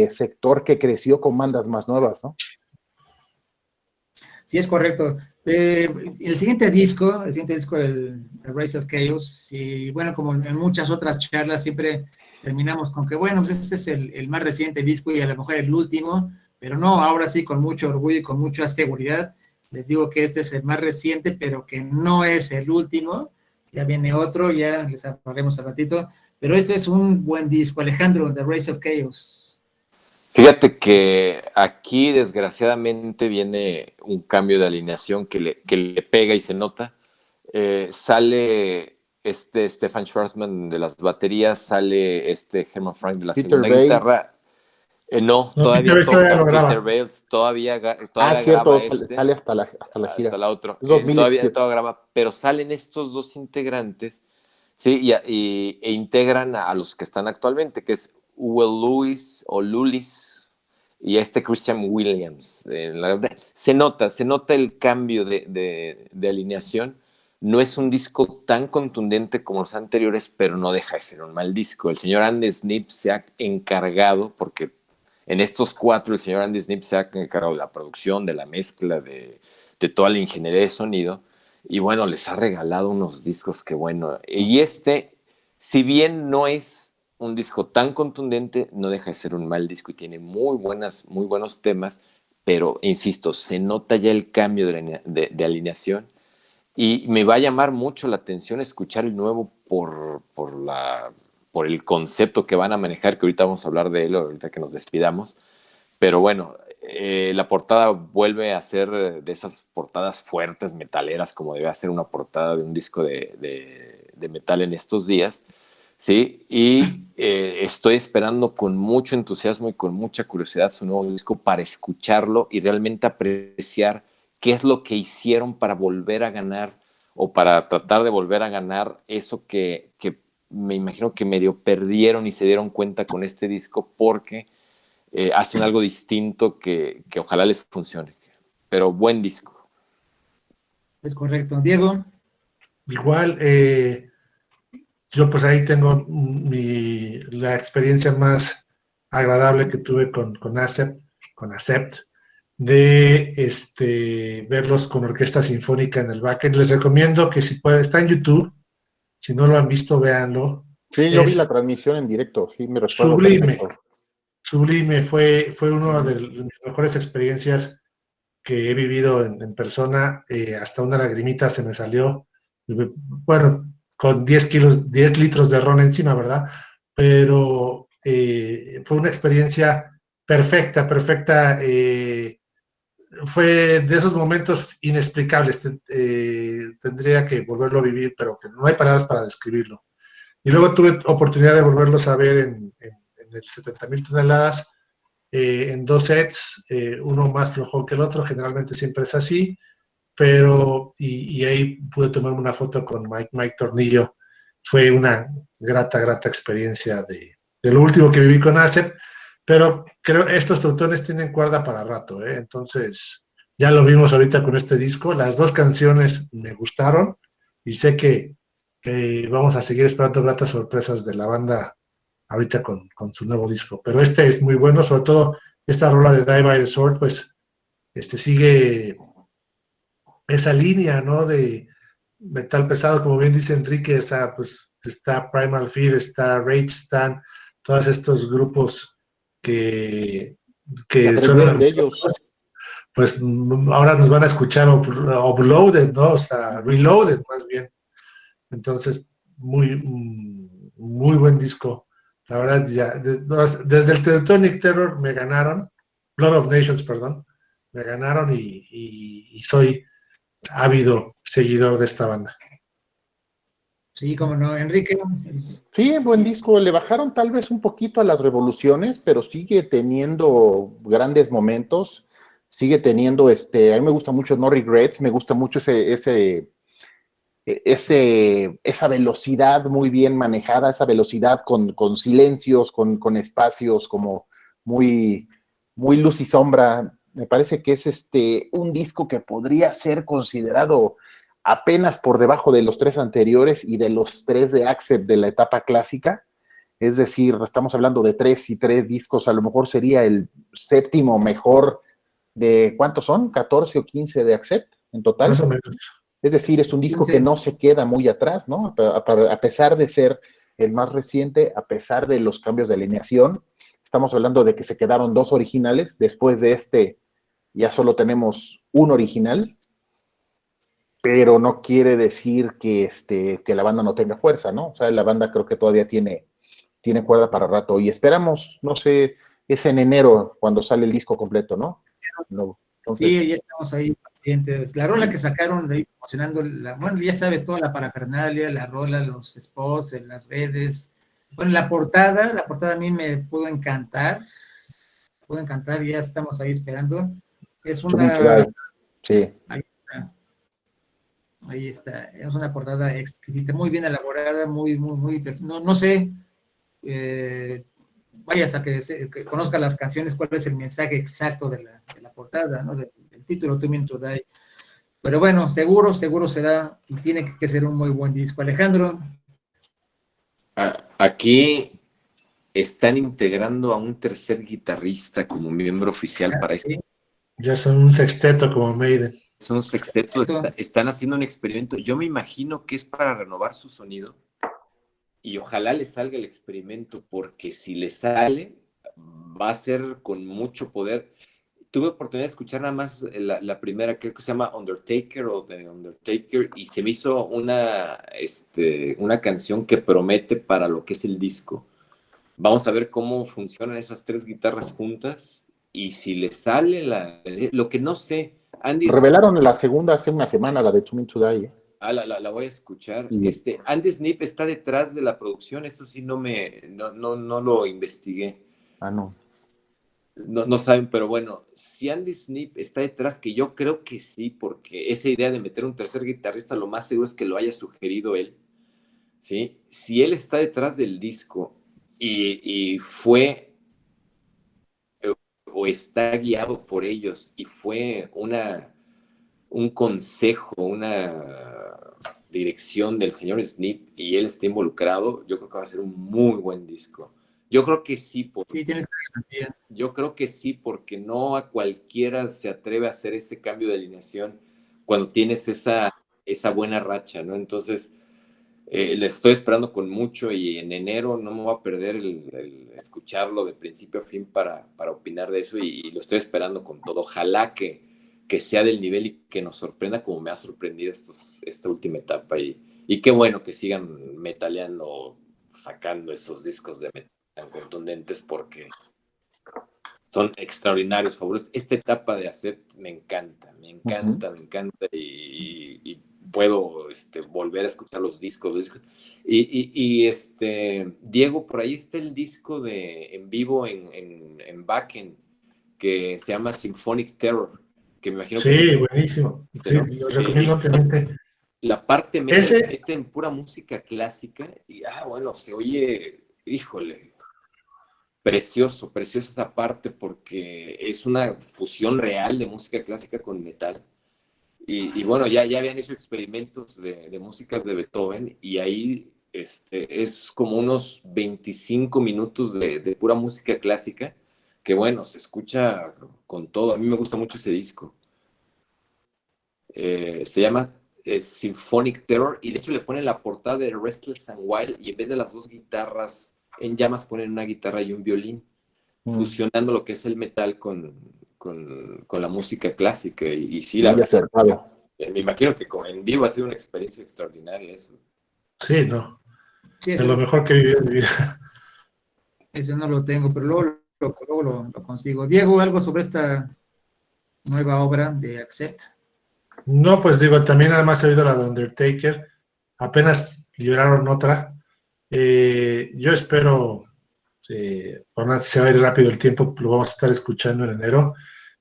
sector que creció con bandas más nuevas, ¿no?
Sí, es correcto. El siguiente disco, el Rise of Chaos, y bueno, como en muchas otras charlas, siempre terminamos con que, bueno, pues ese es el más reciente disco y a lo mejor el último, pero no, ahora sí, con mucho orgullo y con mucha seguridad, les digo que este es el más reciente, pero que no es el último. Ya viene otro, ya les hablaremos al ratito, pero este es un buen disco. Alejandro, The Rise of Chaos.
Fíjate que aquí desgraciadamente viene un cambio de alineación que le pega y se nota. Sale Stefan Schwarzman de las baterías, sale Herman Frank de la
Peter
segunda
Bates.
guitarra. No,
No,
todavía
Peter todavía
toca
lo graba.
Peter Bales, todavía
Cierto,
graba
sale hasta la gira.
hasta la otra.
Es
Todavía
2017.
graba, pero salen estos dos integrantes, sí, e integran a los que están actualmente, que es Uwe Lewis o Lulis y Christian Williams. Se nota el cambio de alineación. No es un disco tan contundente como los anteriores, pero no deja de ser un mal disco. El señor Andy Sneap se ha encargado, porque en estos cuatro el señor Andy Sneap se ha encargado de la producción, de la mezcla, de toda la ingeniería de sonido, y bueno, les ha regalado unos discos que bueno, y si bien no es un disco tan contundente, no deja de ser un mal disco y tiene muy buenos temas, pero insisto, se nota ya el cambio de alineación y me va a llamar mucho la atención escuchar el nuevo por el concepto que van a manejar, que ahorita vamos a hablar de él, ahorita que nos despidamos. Pero bueno, la portada vuelve a ser de esas portadas fuertes, metaleras, como debe ser una portada de un disco de metal en estos días. Sí, y estoy esperando con mucho entusiasmo y con mucha curiosidad su nuevo disco para escucharlo y realmente apreciar qué es lo que hicieron para volver a ganar o para tratar de volver a ganar eso que me imagino que medio perdieron y se dieron cuenta con este disco, porque hacen algo distinto que ojalá les funcione. Pero buen disco.
Es correcto. Diego.
Igual, yo pues ahí tengo la experiencia más agradable que tuve con Accept, de verlos con orquesta sinfónica en el backend. Les recomiendo que si pueden, está en YouTube, si no lo han visto, véanlo.
Sí, yo vi la transmisión en directo, sí, me recuerdo
Sublime,
perfecto.
sublime, fue una de mis mejores experiencias que he vivido en persona. Hasta una lagrimita se me salió, bueno, con 10 litros de ron encima, ¿verdad? Pero fue una experiencia perfecta. Fue de esos momentos inexplicables. Tendría que volverlo a vivir, pero que no hay palabras para describirlo. Y luego tuve oportunidad de volverlos a ver en el 70,000 toneladas, en dos sets, uno más flojo que el otro, generalmente siempre es así, pero y ahí pude tomarme una foto con Mike Tornillo. Fue una grata experiencia de lo último que viví con Acep, pero creo que estos teutones tienen cuerda para rato, ¿eh? Entonces ya lo vimos ahorita con este disco. Las dos canciones me gustaron y sé que vamos a seguir esperando gratas sorpresas de la banda ahorita con su nuevo disco, pero este es muy bueno, sobre todo esta rola de Die by the Sword, pues sigue esa línea, ¿no? De metal pesado, como bien dice Enrique, o sea, pues está Primal Fear, está Rage, están todos estos grupos que suenan a
aprendieron de
nosotros,
ellos.
pues ahora nos van a escuchar uploaded, ¿no? O sea, reloaded más bien. Entonces, muy buen disco. La verdad, ya, desde el Teutonic Terror me ganaron, Blood of Nations, perdón, me ganaron y soy ávido seguidor de esta banda.
Sí, cómo no, Enrique.
Sí, buen disco. Le bajaron tal vez un poquito a las revoluciones, pero sigue teniendo grandes momentos. Sigue teniendo, a mí me gusta mucho No Regrets, me gusta mucho esa velocidad muy bien manejada, esa velocidad con silencios, con espacios como muy, muy luz y sombra. Me parece que es un disco que podría ser considerado apenas por debajo de los tres anteriores y de los tres de Accept de la etapa clásica. Es decir, estamos hablando de 3 y 3 discos, a lo mejor sería el séptimo mejor de, ¿cuántos son? ¿14 o 15 de Accept en total?
Más o menos.
Es decir, es un disco que no se queda muy atrás, ¿no? A pesar de ser el más reciente, a pesar de los cambios de alineación, estamos hablando de que se quedaron 2 originales, después de ya solo tenemos un original, pero no quiere decir que la banda no tenga fuerza, ¿no? O sea, la banda creo que todavía tiene cuerda para rato y esperamos, no sé, es en enero cuando sale el disco completo, ¿no?
Entonces, sí, ya estamos ahí pacientes. La rola que sacaron de ahí promocionando, bueno, ya sabes, toda la parafernalia, la rola, los spots en las redes. Bueno, la portada a mí me pudo encantar, ya estamos ahí esperando. Es una...
Sí.
Ahí está, es una portada exquisita, muy bien elaborada, muy, no sé, vayas a que conozca las canciones, cuál es el mensaje exacto de la portada, ¿no? Del título, To Mean to Die. Pero bueno, seguro será, y tiene que ser un muy buen disco. Alejandro.
Aquí están integrando a un tercer guitarrista como miembro oficial para este.
Ya son un sexteto como Maiden.
Es un sexteto, están haciendo un experimento. Yo me imagino que es para renovar su sonido y ojalá le salga el experimento, porque si le sale, va a ser con mucho poder. Tuve oportunidad de escuchar nada más la primera, creo que se llama Undertaker o The Undertaker, y se me hizo una canción que promete para lo que es el disco. Vamos a ver cómo funcionan esas 3 guitarras juntas y si le sale lo que no sé. Andy
revelaron la segunda hace una semana, la de To Mean to Die.
La voy a escuchar. Andy Sneap está detrás de la producción, eso sí no lo investigué.
No.
No saben, pero bueno, si Andy Sneap está detrás, que yo creo que sí, porque esa idea de meter un tercer guitarrista, lo más seguro es que lo haya sugerido él, ¿sí? Si él está detrás del disco y fue o está guiado por ellos y fue un consejo, una dirección del señor Sneap y él está involucrado, yo creo que va a ser un muy buen disco. Yo creo que sí, yo creo que sí, porque no a cualquiera se atreve a hacer ese cambio de alineación cuando tienes esa buena racha, ¿no? Entonces, le estoy esperando con mucho y en enero no me voy a perder el escucharlo de principio a fin para opinar de eso y lo estoy esperando con todo. Ojalá que sea del nivel y que nos sorprenda como me ha sorprendido esta última etapa y qué bueno que sigan metaleando, sacando esos discos de metal tan contundentes porque son extraordinarios, fabulosos. Esta etapa de Accept me encanta y puedo volver a escuchar los discos. Diego, por ahí está el disco en vivo en Backend que se llama Symphonic Terror, que me imagino que
sí, buenísimo. Sí, ¿no? Lo recomiendo ampliamente.
La parte mete en pura música clásica y, bueno, se oye, híjole, preciosa esa parte porque es una fusión real de música clásica con metal. Y bueno, ya habían hecho experimentos de músicas de Beethoven y ahí es como unos 25 minutos de pura música clásica que bueno, se escucha con todo. A mí me gusta mucho ese disco. Se llama Symphonic Terror y de hecho le ponen la portada de Restless and Wild y en vez de las 2 guitarras en llamas ponen una guitarra y un violín, fusionando lo que es el metal con con la música clásica. Y sí, la
Muy
verdad,
acertado.
me imagino que en vivo ha sido una experiencia extraordinaria eso.
Sí, no,
Sí,
de lo mejor que viví en mi vida.
ese no lo tengo, pero luego lo consigo. Diego, algo sobre esta nueva obra de Accept.
No, pues digo, también además he oído la de Undertaker, apenas liberaron otra. Yo espero, por más se va a ir rápido el tiempo, lo vamos a estar escuchando en enero,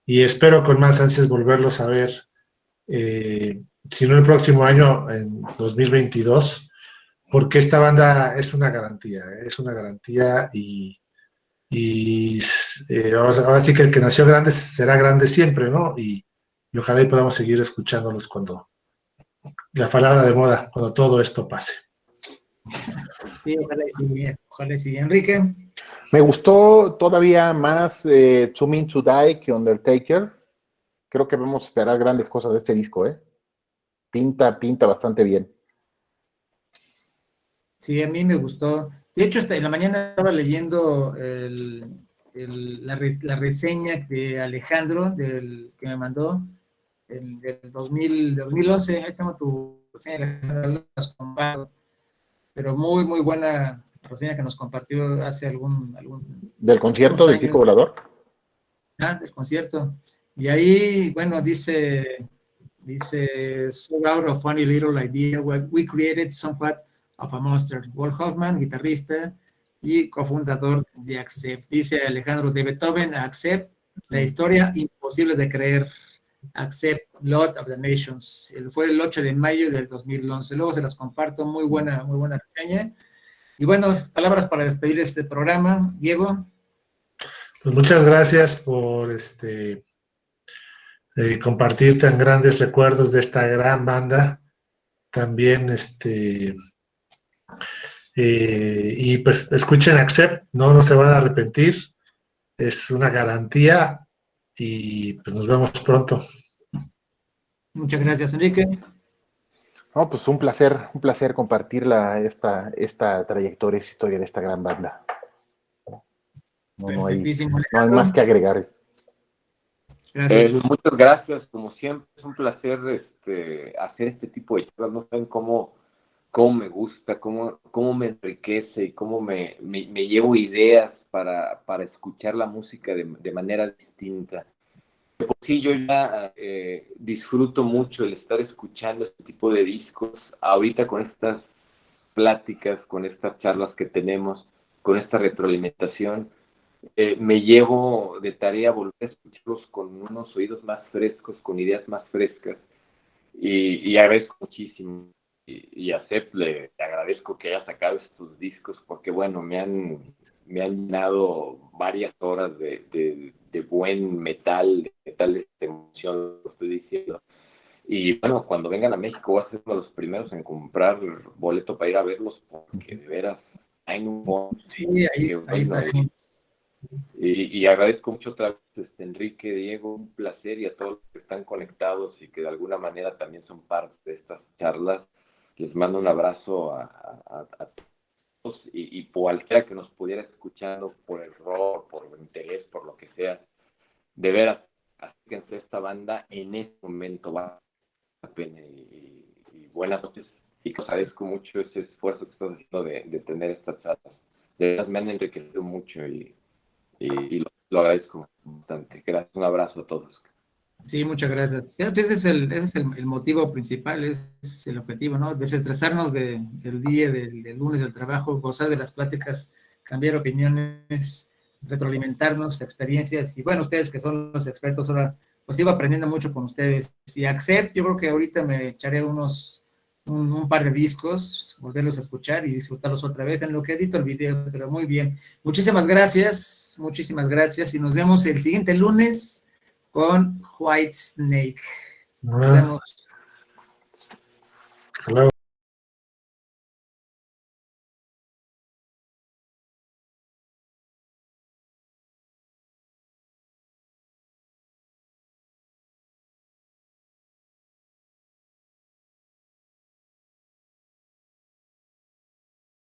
y espero con más ansias volverlos a ver, si no el próximo año, en 2022, porque esta banda es una garantía y ahora sí que el que nació grande será grande siempre, ¿no? Y ojalá y podamos seguir escuchándolos cuando la palabra de moda, cuando todo esto pase.
Sí, ojalá y sí. Enrique.
Me gustó todavía más To Mean to Die que Undertaker. Creo que vamos a esperar grandes cosas de este disco, ¿eh? Pinta bastante bien.
Sí, a mí me gustó. De hecho, en la mañana estaba leyendo la reseña de Alejandro, que me mandó, del 2011. Ahí tengo tu reseña, las comparto. Pero muy, muy buena reseña que nos compartió hace
¿Del concierto
algunos
del
años.
Circo Volador?
Del concierto. Y ahí, bueno, dice, so out of funny little idea, we created somewhat of a monster. Walt Hoffman, guitarrista y cofundador de Accept. Dice Alejandro de Beethoven, Accept, la historia imposible de creer. Accept, Lord of the Nations. Fue el 8 de mayo del 2011. Luego se las comparto, muy buena reseña. Y bueno, palabras para despedir este programa. Diego.
Pues muchas gracias por compartir tan grandes recuerdos de esta gran banda. También, y pues escuchen Accept, no se van a arrepentir, es una garantía y pues nos vemos pronto.
Muchas gracias, Enrique.
No, pues un placer compartir esta trayectoria, esta historia de esta gran banda. No hay más que agregar.
Gracias.
Muchas gracias, como siempre, es un placer hacer este tipo de charlas. No saben cómo me gusta, cómo me enriquece y cómo me llevo ideas para escuchar la música de manera distinta. Por sí, yo ya disfruto mucho el estar escuchando este tipo de discos, ahorita con estas pláticas, con estas charlas que tenemos, con esta retroalimentación. Me llevo de tarea volver a escucharlos con unos oídos más frescos, con ideas más frescas, y agradezco muchísimo. Y a Sepp le agradezco que haya sacado estos discos, porque bueno, me han llenado varias horas de buen metal, de metal de emoción, lo estoy diciendo. Y bueno, cuando vengan a México voy a ser uno de los primeros en comprar boleto para ir a verlos, porque de veras hay un montón.
Sí, ahí está.
Y agradezco mucho otra vez, Enrique, Diego, un placer, y a todos los que están conectados y que de alguna manera también son parte de estas charlas. Les mando un abrazo a todos y cualquiera que nos pudiera escuchando por error, por interés, por lo que sea. De veras, acérquense a esta banda, en este momento vale la pena. Y buenas noches, y os agradezco mucho ese esfuerzo que estás haciendo de tener estas charlas. De veras me han enriquecido mucho y lo agradezco bastante. Gracias, un abrazo a todos.
Sí, muchas gracias. Sí, ese es el motivo principal, es el objetivo, ¿no? Desestresarnos del día, del lunes del trabajo, gozar de las pláticas, cambiar opiniones, retroalimentarnos, experiencias, y bueno, ustedes que son los expertos ahora, pues sigo aprendiendo mucho con ustedes. Y Accept, yo creo que ahorita me echaré un par de discos, volverlos a escuchar y disfrutarlos otra vez en lo que edito el video, pero muy bien. Muchísimas gracias, y nos vemos el siguiente lunes con Whitesnake. Nos vemos.